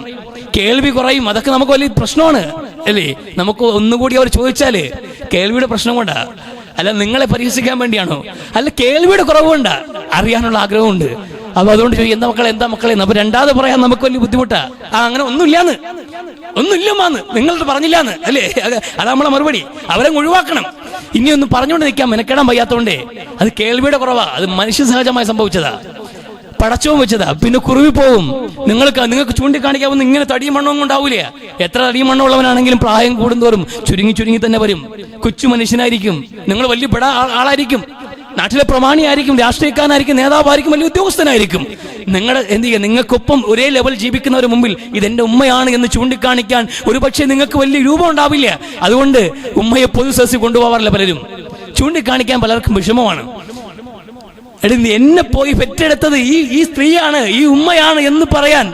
[SPEAKER 1] കേൾവി കുറയും. അതൊക്കെ നമുക്ക് വലിയ പ്രശ്നമാണ് അല്ലേ? നമുക്ക് ഒന്നുകൂടി അവർ ചോദിച്ചാല് കേൾവിയുടെ പ്രശ്നം കൊണ്ടാ, അല്ല നിങ്ങളെ പരിഹസിക്കാൻ വേണ്ടിയാണോ? അല്ല, കേൾവിയുടെ കുറവുകൊണ്ടാ, അറിയാനുള്ള ആഗ്രഹമുണ്ട്. അപ്പൊ അതുകൊണ്ട് ചോദിക്കും, എന്താ മക്കളെ അപ്പൊ രണ്ടാമത് പറയാൻ നമുക്ക് വലിയ ബുദ്ധിമുട്ടാ. അങ്ങനെ ഒന്നുമില്ലമാന്ന് നിങ്ങളുടെ പറഞ്ഞില്ലാന്ന് അല്ലേ? അത് നമ്മളെ മറുപടി. അവരെ ഒഴിവാക്കണം. ഇനിയൊന്നും പറഞ്ഞുകൊണ്ട് നിൽക്കാൻ മെനക്കെടാൻ വയ്യാത്തോണ്ടേ. അത് കേൾവിയുടെ കുറവാ, അത് മനുഷ്യ സഹജമായി സംഭവിച്ചതാ, പടച്ചവും വെച്ചതാ. പിന്നെ കുറുവി പോവും. നിങ്ങൾക്ക് ചൂണ്ടിക്കാണിക്കാവുന്ന ഇങ്ങനെ തടിയും മണ്ണവും ഉണ്ടാവൂല. എത്ര തടിയും മണ്ണുള്ളവനാണെങ്കിലും പ്രായം കൂടുന്തോറും ചുരുങ്ങി തന്നെ വരും. കൊച്ചു മനുഷ്യനായിരിക്കും, നിങ്ങൾ വലിയ പെടാ ആളായിരിക്കും, നാട്ടിലെ പ്രമാണിയായിരിക്കും, രാഷ്ട്രീയക്കാരനായിരിക്കും, നേതാവായിരിക്കും, വലിയ ഉദ്യോഗസ്ഥനായിരിക്കും. നിങ്ങൾക്കൊപ്പം ഒരേ ലെവൽ ജീവിക്കുന്നവരുടെ മുമ്പിൽ ഇതെന്റെ ഉമ്മയാണ് എന്ന് ചൂണ്ടിക്കാണിക്കാൻ ഒരുപക്ഷെ നിങ്ങൾക്ക് വലിയ രൂപം ഉണ്ടാവില്ല. അതുകൊണ്ട് ഉമ്മയെ പൊതുസദസ്സിൽ കൊണ്ടുപോകാറില്ല പലരും. ചൂണ്ടിക്കാണിക്കാൻ പലർക്കും വിഷമമാണ്. എന്നെ പോയി പെറ്റെടുത്തത് ഈ സ്ത്രീയാണ്, ഈ ഉമ്മയാണ് എന്ന് പറയാൻ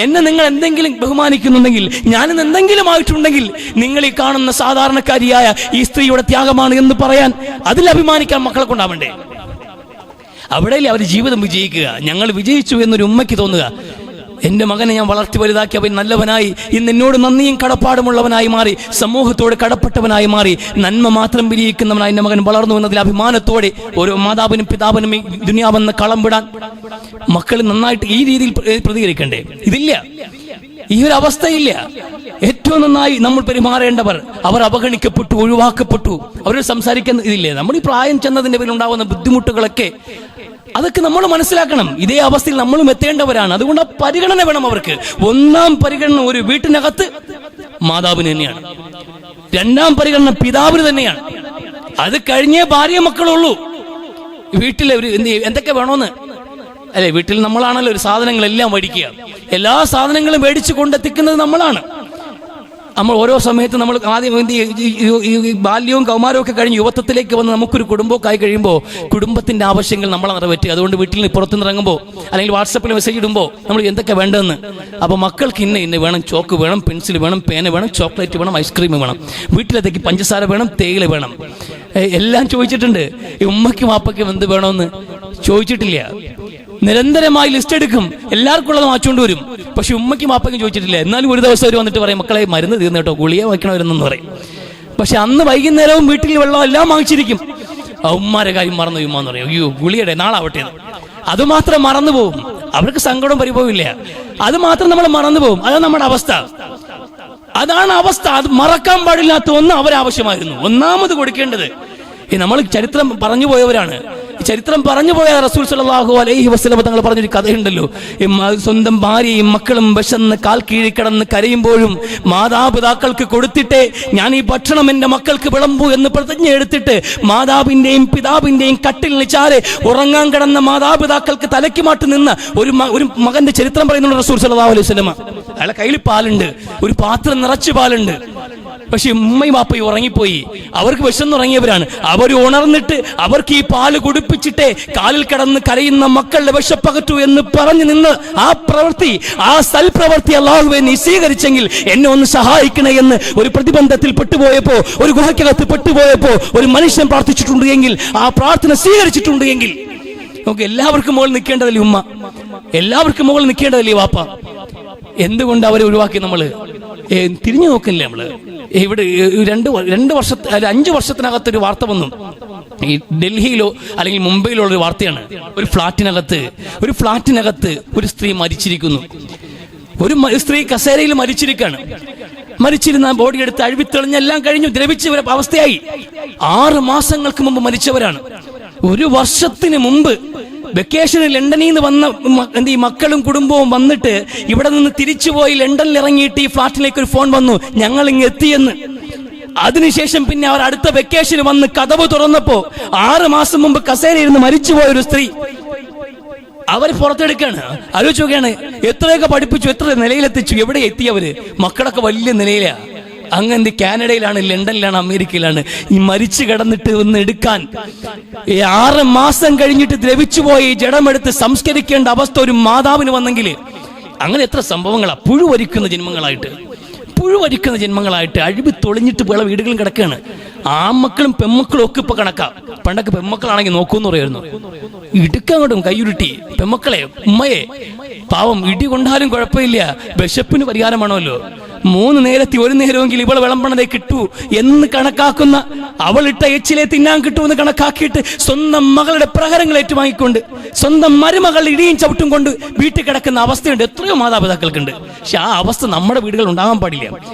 [SPEAKER 1] എന്നെ നിങ്ങൾ എന്തെങ്കിലും ബഹുമാനിക്കുന്നുണ്ടെങ്കിൽ, ഞാനിന്ന് എന്തെങ്കിലും ആയിട്ടുണ്ടെങ്കിൽ നിങ്ങൾ ഈ കാണുന്ന സാധാരണക്കാരിയായ ഈ സ്ത്രീയുടെ ത്യാഗമാണ് എന്ന് പറയാൻ, അതിൽ അഭിമാനിക്കാൻ മക്കളെ കൊണ്ടാവണ്ടേ? അവിടെയല്ലേ അവർ ജീവിതം വിജയിക്കുക. ഞങ്ങൾ വിജയിച്ചു എന്നൊരു ഉമ്മയ്ക്ക് തോന്നുക. എന്റെ മകനെ ഞാൻ വളർത്തി വലുതാക്കി അവൻ നല്ലവനായി, ഇന്ന് എന്നോട് നന്ദിയും കടപ്പാടുമുള്ളവനായി മാറി, സമൂഹത്തോട് കടപ്പെട്ടവനായി മാറി, നന്മ മാത്രം വിരിയിക്കുന്നവനായി എന്റെ മകൻ വളർന്നു എന്നതിൽ അഭിമാനത്തോടെ ഓരോ മാതാവിനും പിതാവിനും ഈ ദുനിയാവെന്ന് കളം വിടാൻ മക്കൾ നന്നായിട്ട് ഈ രീതിയിൽ പ്രതികരിക്കണ്ടേ? ഇതില്ല, ഈ ഒരു അവസ്ഥയില്ല. ഏറ്റവും നന്നായി നമ്മൾ പെരുമാറേണ്ടവർ അവർ അവഗണിക്കപ്പെട്ടു, ഒഴിവാക്കപ്പെട്ടു. അവർ സംസാരിക്കുന്ന ഇതില്ലേ? നമ്മൾ ഈ പ്രായം ചെന്നതിന്റെ പേരിൽ ഉണ്ടാകുന്ന ബുദ്ധിമുട്ടുകളൊക്കെ അതൊക്കെ നമ്മൾ മനസ്സിലാക്കണം. ഇതേ അവസ്ഥയിൽ നമ്മളും എത്തേണ്ടവരാണ്. അതുകൊണ്ട് പരിഗണന വേണം അവർക്ക്. ഒന്നാം പരിഗണന ഒരു വീട്ടിനകത്ത് മാതാവിന് തന്നെയാണ്, രണ്ടാം പരിഗണന പിതാവിന് തന്നെയാണ്. അത് കഴിഞ്ഞേ ഭാര്യ മക്കളുള്ളൂ. വീട്ടിലെ എന്തൊക്കെ വേണോന്ന് അല്ലെ? വീട്ടിൽ നമ്മളാണല്ലോ ഒരു സാധനങ്ങളെല്ലാം മേടിക്കുക. എല്ലാ സാധനങ്ങളും മേടിച്ചു കൊണ്ടെത്തിക്കുന്നത് നമ്മളാണ്. നമ്മൾ ഓരോ സമയത്ത് നമ്മൾ ആദ്യം ഈ ബാല്യവും കൗമാരവും ഒക്കെ കഴിഞ്ഞ് യുവത്വത്തിലേക്ക് വന്ന് നമുക്കൊരു കുടുംബമൊക്കെ ആയി കഴിയുമ്പോൾ കുടുംബത്തിൻ്റെ ആവശ്യങ്ങൾ നമ്മളെ നിറവേറ്റി. അതുകൊണ്ട് വീട്ടിൽ നിന്ന് പുറത്തുനിന്ന് ഇറങ്ങുമ്പോൾ അല്ലെങ്കിൽ വാട്സപ്പിൽ മെസ്സേജ് ഇടുമ്പോൾ നമ്മൾ എന്തൊക്കെ വേണ്ടതെന്ന്, അപ്പോൾ മക്കൾക്ക് ഇന്ന വേണം, ചോക്ക് വേണം, പെൻസിൽ വേണം, പേന വേണം, ചോക്ലേറ്റ് വേണം, ഐസ്ക്രീം വേണം, വീട്ടിലത്തേക്ക് പഞ്ചസാര വേണം, തേയില വേണം, എല്ലാം ചോദിച്ചിട്ടുണ്ട്. ഈ ഉമ്മയ്ക്കും വാപ്പയ്ക്കും എന്ത് വേണമെന്ന് ചോദിച്ചിട്ടില്ല. നിരന്തരമായി ലിസ്റ്റ് എടുക്കും, എല്ലാവർക്കും ഉള്ളത് വാങ്ങിച്ചുകൊണ്ട് വരും. പക്ഷെ ഉമ്മയ്ക്കും വാപ്പയ്ക്കും ചോദിച്ചിട്ടില്ല. എന്നാലും ഒരു ദിവസം അവർ വന്നിട്ട് പറയും, മക്കളെ മരുന്ന് തീർന്നു കേട്ടോ, ഗുളിക വയ്ക്കണവരെന്ന് പറയും. പക്ഷെ അന്ന് വൈകുന്നേരവും വീട്ടിൽ വെള്ളം എല്ലാം വാങ്ങിച്ചിരിക്കും. ഉമ്മാരെ കാര്യം മറന്നു ഉമ്മാന്ന് പറയും, അയ്യോ ഗുളിയുടെ നാളാവട്ടെ. അതുമാത്രം മറന്നു പോകും. അവർക്ക് സങ്കടവും പരിഭവവും ഇല്ല, അത് മാത്രം നമ്മൾ മറന്നു പോകും. അതാണ് നമ്മുടെ അവസ്ഥ, അതാണ് അവസ്ഥ. അത് മറക്കാൻ പാടില്ലാത്ത ഒന്ന് അവരാവശ്യമായിരുന്നു ഒന്നാമത് കൊടുക്കേണ്ടത്. നമ്മൾ ചരിത്രം പറഞ്ഞു പോയവരാണ്. ചരിത്രം പറഞ്ഞു പോയ റസൂൽ സല്ലല്ലാഹു അലൈഹി വസല്ലം തങ്ങൾ പറഞ്ഞൊരു കഥയുണ്ടല്ലോ. സ്വന്തം ഭാര്യയും മക്കളും വിശന്ന് കാൽ കീഴി കിടന്ന് കരയുമ്പോഴും മാതാപിതാക്കൾക്ക് കൊടുത്തിട്ടേ ഞാൻ ഈ ഭക്ഷണം എൻ്റെ മക്കൾക്ക് വിളമ്പൂ എന്ന് പ്രതിജ്ഞ എടുത്തിട്ട് മാതാവിൻ്റെയും പിതാവിൻ്റെയും കട്ടിലിന് ചാരെ ഉറങ്ങാൻ കിടന്ന മാതാപിതാക്കൾക്ക് തലയ്ക്ക് മാട്ട് നിന്ന ഒരു മകന്റെ ചരിത്രം പറയുന്നുണ്ട് റസൂൽ സല്ലല്ലാഹു അലൈഹി വസല്ലം. അയാളെ കയ്യിൽ പാലുണ്ട്, ഒരു പാത്രം നിറച്ച് പാലുണ്ട്. പക്ഷെ ഉമ്മയും വാപ്പയും ഉറങ്ങിപ്പോയി. അവർക്ക് വിശന്നുറങ്ങിയവരാണ്. അവർ ഉണർന്നിട്ട് അവർക്ക് ഈ പാല് കുടിപ്പിച്ചിട്ടേ കാലിൽ കിടന്ന് കരയുന്ന മക്കളുടെ വിശപ്പകറ്റൂ എന്ന് പറഞ്ഞു നിന്ന് ആ പ്രവൃത്തി, ആ സൽപ്രവൃത്തി അല്ലാഹുവേ നീ സ്വീകരിച്ചെങ്കിൽ എന്നെ ഒന്ന് സഹായിക്കണേ എന്ന് ഒരു പ്രതിബന്ധത്തിൽ പെട്ടുപോയപ്പോ, ഒരു ഗുഹയ്ക്കകത്ത് പെട്ടുപോയപ്പോ ഒരു മനുഷ്യൻ പ്രാർത്ഥിച്ചിട്ടുണ്ട് എങ്കിൽ, ആ പ്രാർത്ഥന സ്വീകരിച്ചിട്ടുണ്ട് എങ്കിൽ, നമുക്ക് എല്ലാവർക്കും മുകളിൽ നിൽക്കേണ്ടതല്ലേ ഉമ്മ, എല്ലാവർക്കും മുകളിൽ നിൽക്കേണ്ടതല്ലേ വാപ്പ? എന്തുകൊണ്ട് അവരെ ഒഴിവാക്കി? നമ്മൾ തിരിഞ്ഞു നോക്കില്ലേ? നമ്മള് ഇവിടെ 5 വർഷത്തിനകത്തൊരു വാർത്ത വന്നു. ഈ ഡൽഹിയിലോ അല്ലെങ്കിൽ മുംബൈയിലോ ഉള്ളൊരു വാർത്തയാണ്. ഒരു ഫ്ലാറ്റിനകത്ത് ഒരു സ്ത്രീ മരിച്ചിരിക്കുന്നു. ഒരു സ്ത്രീ കസേരയിൽ മരിച്ചിരിക്കുകയാണ്. മരിച്ചിരുന്ന ബോഡി എടുത്ത് അഴുവിത്തെളിഞ്ഞെല്ലാം കഴിഞ്ഞു, ദ്രവിച്ച ഒരു അവസ്ഥയായി. 6 മാസങ്ങൾക്ക് മുമ്പ് മരിച്ചവരാണ്. 1 വർഷത്തിന് മുമ്പ് വെക്കേഷനിൽ ലണ്ടനിൽ നിന്ന് വന്ന ഈ മക്കളും കുടുംബവും വന്നിട്ട് ഇവിടെ നിന്ന് തിരിച്ചുപോയി ലണ്ടനിൽ ഇറങ്ങിയിട്ട് ഈ ഫ്ലാറ്റിലേക്ക് ഒരു ഫോൺ വന്നു, ഞങ്ങൾ ഇങ്ങ് എത്തിയെന്ന്. അതിനുശേഷം പിന്നെ അവർ അടുത്ത വെക്കേഷന് വന്ന് കതവ് തുറന്നപ്പോ 6 മാസം മുമ്പ് കസേരയിരുന്ന് മരിച്ചുപോയ ഒരു സ്ത്രീ അവർ പുറത്തെടുക്കാണ്. ആലോചിച്ച് നോക്കുകയാണ്, എത്രയൊക്കെ പഠിപ്പിച്ചു, എത്ര നിലയിലെത്തിച്ചു, എവിടെ എത്തിയവര്? മക്കളൊക്കെ വലിയ നിലയിലാണ്. അങ്ങ് കാനഡയിലാണ്, ലണ്ടനിലാണ്, അമേരിക്കയിലാണ്. ഈ മരിച്ചു കിടന്നിട്ട് ഒന്ന് എടുക്കാൻ 6 മാസം കഴിഞ്ഞിട്ട് ദ്രവിച്ചു പോയി ജഡമെടുത്ത് സംസ്കരിക്കേണ്ട അവസ്ഥ ഒരു മാതാവിന് വന്നെങ്കിൽ, അങ്ങനെ എത്ര സംഭവങ്ങളാ പുഴുവരിക്കുന്ന ജന്മങ്ങളായിട്ട് അഴിവ് തൊളിഞ്ഞിട്ട് പല വീടുകളും കിടക്കുകയാണ്. ആമക്കളും പെമ്മക്കളും ഒക്കെ ഇപ്പൊ കണക്കാ. പണ്ടൊക്കെ പെമ്മക്കളാണെങ്കിൽ നോക്കൂന്ന് പറയായിരുന്നു, ഇടുക്കങ്ങോട്ടും കൈയുരുട്ടി. പെമ്മക്കളെ, ഉമ്മയെ പാവം ഇടി കൊണ്ടാലും കുഴപ്പമില്ല, വിശപ്പിന് പരിഹാരമാണല്ലോ. 3 നേരത്തി 1 നേരമെങ്കിൽ ഇവൾ വിളമ്പണതേ കിട്ടൂ എന്ന് കണക്കാക്കുന്ന, അവളിട്ട എച്ചിലെ തിന്നാൻ കിട്ടുമെന്ന് കണക്കാക്കിയിട്ട് സ്വന്തം മകളുടെ പ്രഹരങ്ങൾ ഏറ്റുവാങ്ങിക്കൊണ്ട് സ്വന്തം മരുമകളുടെ ഇടിയും ചവിട്ടും കൊണ്ട് വീട്ടിൽ കിടക്കുന്ന അവസ്ഥയുണ്ട്. എത്രയോ മാതാപിതാക്കൾക്കുണ്ട്. പക്ഷെ ആ അവസ്ഥ നമ്മുടെ വീടുകൾ ഉണ്ടാകാൻ പാടില്ല.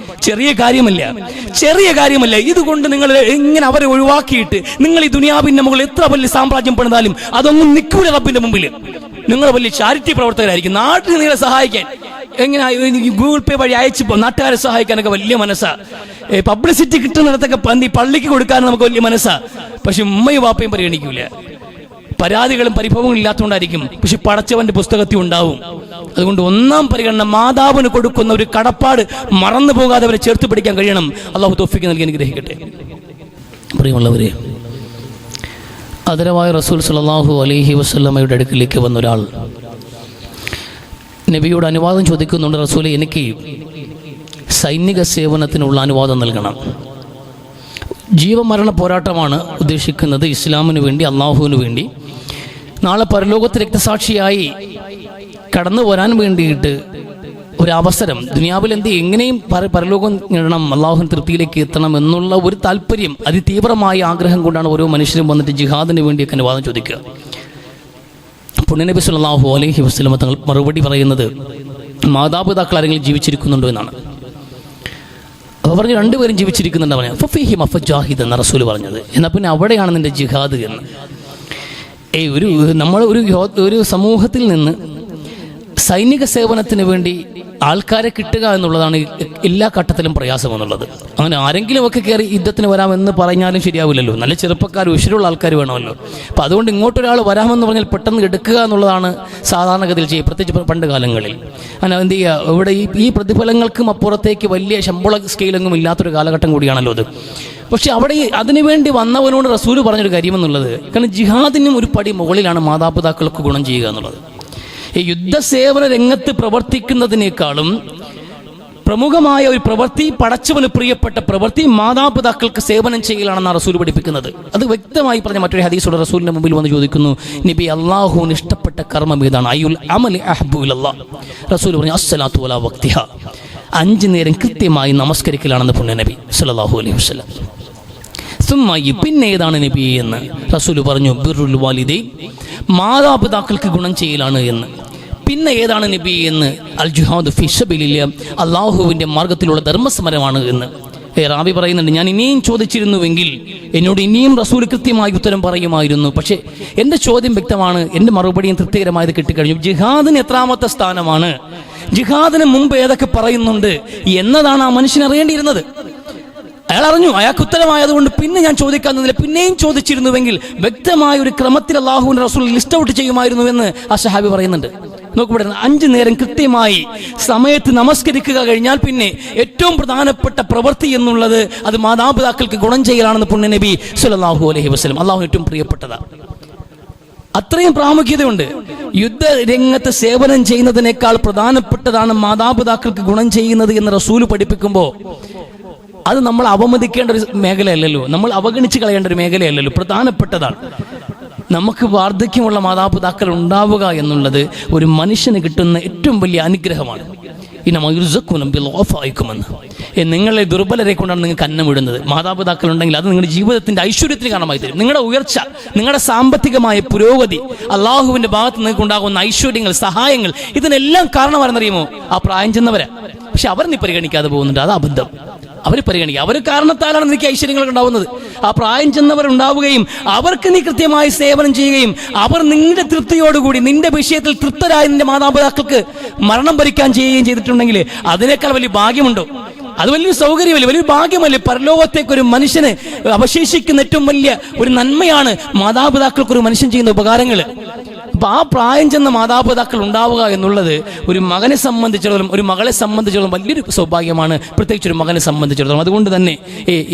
[SPEAKER 1] ചെറിയ കാര്യമല്ല. ഇതുകൊണ്ട് നിങ്ങൾ ഇങ്ങനെ അവരെ ഒഴിവാക്കിയിട്ട് നിങ്ങൾ ഈ ദുനിയാവിന്റെ മുകളിൽ എത്ര വലിയ സാമ്രാജ്യം പണിതാലും അതൊന്നും നിൽക്കൂല റബ്ബിന്റെ മുമ്പിൽ. നിങ്ങൾ വലിയ ചാരിറ്റി പ്രവർത്തകരായിരിക്കും. നാട്ടിൽ നിങ്ങളെ സഹായിക്കാൻ എങ്ങനെ ഗൂഗിൾ പേ വഴി അയച്ചു നാട്ടുകാരെ സഹായിക്കാനൊക്കെ വലിയ മനസ്സാ. പബ്ലിസിറ്റി കിട്ടുന്നിടത്തൊക്കെ പള്ളിക്ക് കൊടുക്കാൻ നമുക്ക് വലിയ മനസ്സാ. പക്ഷെ ഉമ്മയും വാപ്പയും പരിഗണിക്കൂല. പരാതികളും പരിഭവങ്ങളും ഇല്ലാത്തതുകൊണ്ടായിരിക്കും. പക്ഷെ പടച്ചവന്റെ പുസ്തകത്തിൽ ഉണ്ടാവും. അതുകൊണ്ട് ഒന്നാം പരിഗണന മാതാവിന് കൊടുക്കുന്ന ഒരു കടപ്പാട് മറന്നു പോകാതെ അവരെ ചേർത്ത് പിടിക്കാൻ കഴിയണം. അള്ളാഹു തൗഫീഖ് നൽകി അനുഗ്രഹിക്കട്ടെ. പ്രിയമുള്ളവരെ, ആദരവായ റസൂൽ സല്ലല്ലാഹു അലൈഹി വസല്ലമയുടെ അടുക്കിലേക്ക് വന്ന ഒരാൾ നബിയോട് അനുവാദം ചോദിക്കുന്നുണ്ട്. റസൂലെ, എനിക്ക് സൈനിക സേവനത്തിനുള്ള അനുവാദം നൽകണം. ജീവമരണ പോരാട്ടമാണ് ഉദ്ദേശിക്കുന്നത്, ഇസ്ലാമിന് വേണ്ടി, അള്ളാഹുവിന് വേണ്ടി. നാളെ പരലോകത്ത് രക്തസാക്ഷിയായി കടന്നു വരാൻ വേണ്ടിയിട്ട് ഒരവസരം, ദുനിയാവിൽ എങ്ങനെയും പരലോകം നേടണം, അള്ളാഹുവിൻ തൃപ്തിയിലേക്ക് എത്തണം എന്നുള്ള ഒരു താല്പര്യം, അതിതീവ്രമായ ആഗ്രഹം കൊണ്ടാണ് ഓരോ മനുഷ്യരും വന്നിട്ട് ജിഹാദിന് വേണ്ടിയൊക്കെ അനുവാദം ചോദിക്കുക. പുണ്യനബി സല്ലല്ലാഹു അലൈഹി വസല്ലം തങ്ങൾ മറുപടി പറയുന്നത്, മാതാപിതാക്കൾ ആരെങ്കിലും ജീവിച്ചിരിക്കുന്നുണ്ടോ എന്നാണ്. അവർ പറഞ്ഞു 2 പേരും ജീവിച്ചിരിക്കുന്നുണ്ട്. പറഞ്ഞു ഫഫീഹിം അഫജാഹിദ് എന്ന റസൂൽ പറഞ്ഞത്. എന്നാൽ പിന്നെ അവിടെയാണ് നിന്റെ ജിഹാദ് എന്ന്. നമ്മൾ ഒരു സമൂഹത്തിൽ നിന്ന് സൈനിക സേവനത്തിന് വേണ്ടി ആൾക്കാരെ കിട്ടുക എന്നുള്ളതാണ് എല്ലാ ഘട്ടത്തിലും പ്രയാസമെന്നുള്ളത്. അങ്ങനെ ആരെങ്കിലുമൊക്കെ കയറി യുദ്ധത്തിന് വരാമെന്ന് പറഞ്ഞാലും ശരിയാവില്ലല്ലോ. നല്ല ചെറുപ്പക്കാർ ഉശിരുള്ള ആൾക്കാർ വേണമല്ലോ. അപ്പം അതുകൊണ്ട് ഇങ്ങോട്ടൊരാൾ വരാമെന്ന് പറഞ്ഞാൽ പെട്ടെന്ന് എടുക്കുക എന്നുള്ളതാണ് സാധാരണഗതിയിൽ ചെയ്യുക, പ്രത്യേകിച്ച് പണ്ട് കാലങ്ങളിൽ. അങ്ങനെ എന്ത് ചെയ്യുക, ഇവിടെ ഈ പ്രതിഫലങ്ങൾക്കും അപ്പുറത്തേക്ക് വലിയ ശമ്പള സ്കെയിലൊന്നും ഇല്ലാത്തൊരു കാലഘട്ടം കൂടിയാണല്ലോ അത്. പക്ഷെ അവിടെ അതിനുവേണ്ടി വന്നവനോട് റസൂല് പറഞ്ഞൊരു കാര്യമെന്നുള്ളത്, കാരണം ജിഹാദിനും ഒരു പടി മുകളിലാണ് മാതാപിതാക്കൾക്ക് ഗുണം ചെയ്യുക എന്നുള്ളത്. ഈ യുദ്ധസേവന രംഗത്ത് പ്രവർത്തിക്കുന്നതിനേക്കാളും പ്രമുഖമായ ഒരു പ്രവൃത്തി, പടച്ചവന് പ്രിയപ്പെട്ട പ്രവൃത്തി മാതാപിതാക്കൾക്ക് സേവനം ചെയ്യലാണെന്നാണ് റസൂൽ പഠിപ്പിക്കുന്നത്. അത് വ്യക്തമായി പറഞ്ഞ മറ്റൊരു ഹദീസോടെ റസൂലിന്റെ മുമ്പിൽ വന്ന് ചോദിക്കുന്നു, നബി അള്ളാഹുവിന് ഇഷ്ടപ്പെട്ട കർമ്മം ഏതാണ്? അയ്യുൽ അമലി അഹബ്ബു ഇലല്ലാഹ്. റസൂൽ പറഞ്ഞു അസ്സലാത്തു വലാ വഖ്തിഹ, 5 നേരം കൃത്യമായി നമസ്കരിക്കലാണെന്ന് പുണ്യ നബി സല്ലല്ലാഹു അലൈഹി വസല്ലം. സുമ്മായി, പിന്നെ ഏതാണ് നബി എന്ന് റസൂൽ പറഞ്ഞു, ബിറുൽ വാലിദൈൻ, മാതാപിതാക്കൾക്ക് ഗുണം ചെയ്യലാണ് എന്ന്. പിന്നെ ഏതാണ് നബി എന്ന്, അൽ ജിഹാദു ഫീ സബീലില്ലാഹ്, അള്ളാഹുവിൻ്റെ മാർഗത്തിലുള്ള ധർമ്മസമരമാണ് എന്ന്. റാബി പറയുന്നുണ്ട്, ഞാൻ ഇനിയും ചോദിച്ചിരുന്നുവെങ്കിൽ എന്നോട് ഇനിയും റസൂൽ കൃത്യമായി ഉത്തരം പറയുമായിരുന്നു. പക്ഷേ എൻ്റെ ചോദ്യം വ്യക്തമാണ്, എൻ്റെ മറുപടിയും തൃപ്തികരമായത് കിട്ടിക്കഴിഞ്ഞു. ജിഹാദിന് എത്രാമത്തെ സ്ഥാനമാണ്, ജിഹാദിന് മുമ്പ് ഏതൊക്കെ പറയുന്നുണ്ട് എന്നതാണ് ആ മനുഷ്യൻ അറിയേണ്ടിയിരുന്നത്. അയാൾ അറിഞ്ഞു, അയാൾക്ക് ഉത്തരമായതുകൊണ്ട് പിന്നെ ഞാൻ ചോദിക്കാവുന്നതില്ല. പിന്നെയും ചോദിച്ചിരുന്നുവെങ്കിൽ വ്യക്തമായ ഒരു ക്രമത്തിൽ അള്ളാഹുവിൻ്റെ റസൂൽ ലിസ്റ്റ് ഔട്ട് ചെയ്യുമായിരുന്നുവെന്ന് ആ സഹാബി പറയുന്നുണ്ട്. നോക്കൂ, 5 നേരം കൃത്യമായി സമയത്ത് നമസ്കരിക്കുക കഴിഞ്ഞാൽ പിന്നെ ഏറ്റവും പ്രധാനപ്പെട്ട പ്രവൃത്തി എന്നുള്ളത് അത് മാതാപിതാക്കൾക്ക് ഗുണം ചെയ്യലാണെന്ന് പുണ്യ നബി സല്ലല്ലാഹു അലൈഹി വസല്ലം. അള്ളാഹുവിന് ഏറ്റവും പ്രിയപ്പെട്ടതാണ്. അത്രയും പ്രാമുഖ്യതയുണ്ട്. യുദ്ധരംഗത്ത് സേവനം ചെയ്യുന്നതിനേക്കാൾ പ്രധാനപ്പെട്ടതാണ് മാതാപിതാക്കൾക്ക് ഗുണം ചെയ്യുന്നത് എന്ന് റസൂല് പഠിപ്പിക്കുമ്പോൾ അത് നമ്മൾ അവമതിക്കേണ്ട ഒരു മേഖലയല്ലല്ലോ, നമ്മൾ അവഗണിച്ച് കളയേണ്ട ഒരു മേഖലയല്ലല്ലോ, പ്രധാനപ്പെട്ടതാണ്. നമുക്ക് വാർദ്ധക്യമുള്ള മാതാപിതാക്കൾ ഉണ്ടാവുക എന്നുള്ളത് ഒരു മനുഷ്യന് കിട്ടുന്ന ഏറ്റവും വലിയ അനുഗ്രഹമാണ്. നിങ്ങളെ ദുർബലരെ കൊണ്ടാണ് നിങ്ങൾക്ക് അന്നം ഇടുന്നത്. മാതാപിതാക്കൾ ഉണ്ടെങ്കിൽ അത് നിങ്ങളുടെ ജീവിതത്തിന്റെ ഐശ്വര്യത്തിന് കാരണമായി തരും. നിങ്ങളുടെ ഉയർച്ച, നിങ്ങളുടെ സാമ്പത്തികമായ പുരോഗതി, അള്ളാഹുവിന്റെ ഭാഗത്ത് നിങ്ങൾക്ക് ഉണ്ടാകുന്ന ഐശ്വര്യങ്ങൾ, സഹായങ്ങൾ, ഇതിനെല്ലാം കാരണമാണെന്നറിയുമോ? ആ പ്രായം ചെന്നവരെ. പക്ഷെ അവർ നീ പരിഗണിക്കാതെ പോകുന്നുണ്ട്, അത് അബദ്ധം. അവർ പരിഗണിക്കുക, അവർ കാരണത്താലാണ് നിനക്ക് ഐശ്വര്യങ്ങൾ ഉണ്ടാവുന്നത്. ആ പ്രായം ചെന്നവർ ഉണ്ടാവുകയും അവർക്ക് നീ കൃത്യമായി സേവനം ചെയ്യുകയും അവർ നിന്റെ തൃപ്തിയോടുകൂടി നിന്റെ വിഷയത്തിൽ തൃപ്തരായ നിന്റെ മാതാപിതാക്കൾക്ക് മരണം ഭരിക്കാൻ ചെയ്യുകയും ചെയ്തിട്ടുണ്ടെങ്കിൽ അതിനേക്കാൾ വലിയ ഭാഗ്യമുണ്ടോ? അത് വലിയൊരു സൗകര്യമല്ലേ, വലിയൊരു ഭാഗ്യമല്ലേ? പരലോകത്തേക്കൊരു മനുഷ്യന് അവശേഷിക്കുന്ന ഏറ്റവും വലിയ ഒരു നന്മയാണ് മാതാപിതാക്കൾക്കൊരു മനുഷ്യൻ ചെയ്യുന്ന ഉപകാരങ്ങൾ. അപ്പൊ ആ പ്രായം ചെന്ന മാതാപിതാക്കൾ ഉണ്ടാവുക എന്നുള്ളത് ഒരു മകനെ സംബന്ധിച്ചിടത്തോളം, ഒരു മകളെ സംബന്ധിച്ചിടത്തോളം വലിയൊരു സൗഭാഗ്യമാണ്, പ്രത്യേകിച്ച് ഒരു മകനെ സംബന്ധിച്ചിടത്തോളം. അതുകൊണ്ട് തന്നെ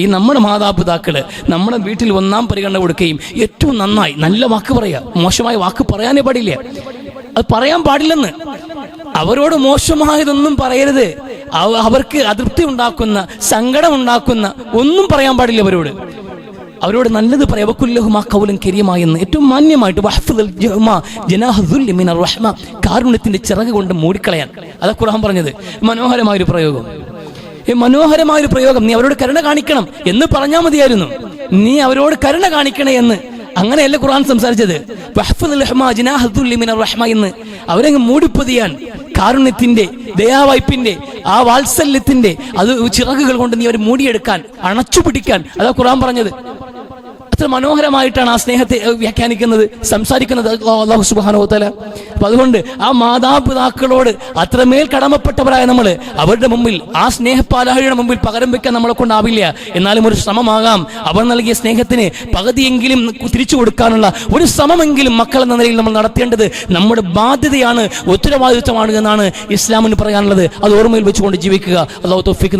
[SPEAKER 1] ഈ നമ്മുടെ മാതാപിതാക്കള് നമ്മുടെ വീട്ടിൽ ഒന്നാം പരിഗണന കൊടുക്കുകയും ഏറ്റവും നന്നായി നല്ല വാക്ക് പറയുക, മോശമായ വാക്ക് പറയാനേ പാടില്ല, അത് പറയാൻ പാടില്ലെന്ന്. അവരോട് മോശമായതൊന്നും പറയരുത്, അവർക്ക് അതൃപ്തി ഉണ്ടാക്കുന്ന, സങ്കടം ഉണ്ടാക്കുന്ന ഒന്നും പറയാൻ പാടില്ല. അവരോട് നല്ലത് പറയാം. വകുല്ലഹുമാ ഖൗലൻ കരീമാ എന്ന് ഏറ്റവും മാന്യമായിട്ട് വഹ്ഫിദൽ ജനാഹുൽ മിനർ റഹ്മ, കാരുണ്യത്തിന്റെ ചിറക് കൊണ്ട് മൂടിക്കളയാൻ. അതാ ഖുർആൻ പറഞ്ഞത്. മനോഹരമായൊരു പ്രയോഗം, മനോഹരമായൊരു പ്രയോഗം. നീ അവരോട് കരുണ കാണിക്കണം എന്ന് പറഞ്ഞാൽ മതിയായിരുന്നു. നീ അവരോട് കരുണ കാണിക്കണേ എന്ന് അങ്ങനെയല്ല ഖുർആൻ സംസാരിച്ചത്. വഹ്ഫിദൽ ജനാഹുൽ മിനർ റഹ്മ എന്ന് അവരങ്ങ് മൂടിപ്പൊതിയാൻ, കാരുണ്യത്തിന്റെ, ദയാവായ്പിന്റെ, ആ വാത്സല്യത്തിന്റെ അത് ചിറകുകൾ കൊണ്ട് നീ അവർ മൂടിയെടുക്കാൻ, അണച്ചുപിടിക്കാൻ, അതാ ഖുർആൻ പറഞ്ഞത്. അത്ര മനോഹരമായിട്ടാണ് ആ സ്നേഹത്തെ വ്യാഖ്യാനിക്കുന്നത്, സംസാരിക്കുന്നത് അല്ലാഹു സുബ്ഹാനഹു വ തആല. അപ്പൊ അതുകൊണ്ട് ആ മാതാപിതാക്കളോട് അത്രമേൽ കടമപ്പെട്ടവരായ നമ്മൾ അവരുടെ മുമ്പിൽ, ആ സ്നേഹപാലാഴിയുടെ മുമ്പിൽ പകരം വെക്കാൻ നമ്മളെ കൊണ്ടാവില്ല. എന്നാലും ഒരു ശ്രമമാകാം. അവർ നൽകിയ സ്നേഹത്തിന് പകുതിയെങ്കിലും തിരിച്ചു കൊടുക്കാനുള്ള ഒരു ശ്രമമെങ്കിലും മക്കൾ എന്ന നിലയിൽ നമ്മൾ നടത്തേണ്ടത് നമ്മുടെ ബാധ്യതയാണ്, ഉത്തരവാദിത്വമാണ് എന്നാണ് ഇസ്ലാമിന് പറയാനുള്ളത്. അത് ഓർമ്മയിൽ വെച്ചുകൊണ്ട് ജീവിക്കുക. അല്ലാഹു തൗഫീഖ് നൽകി.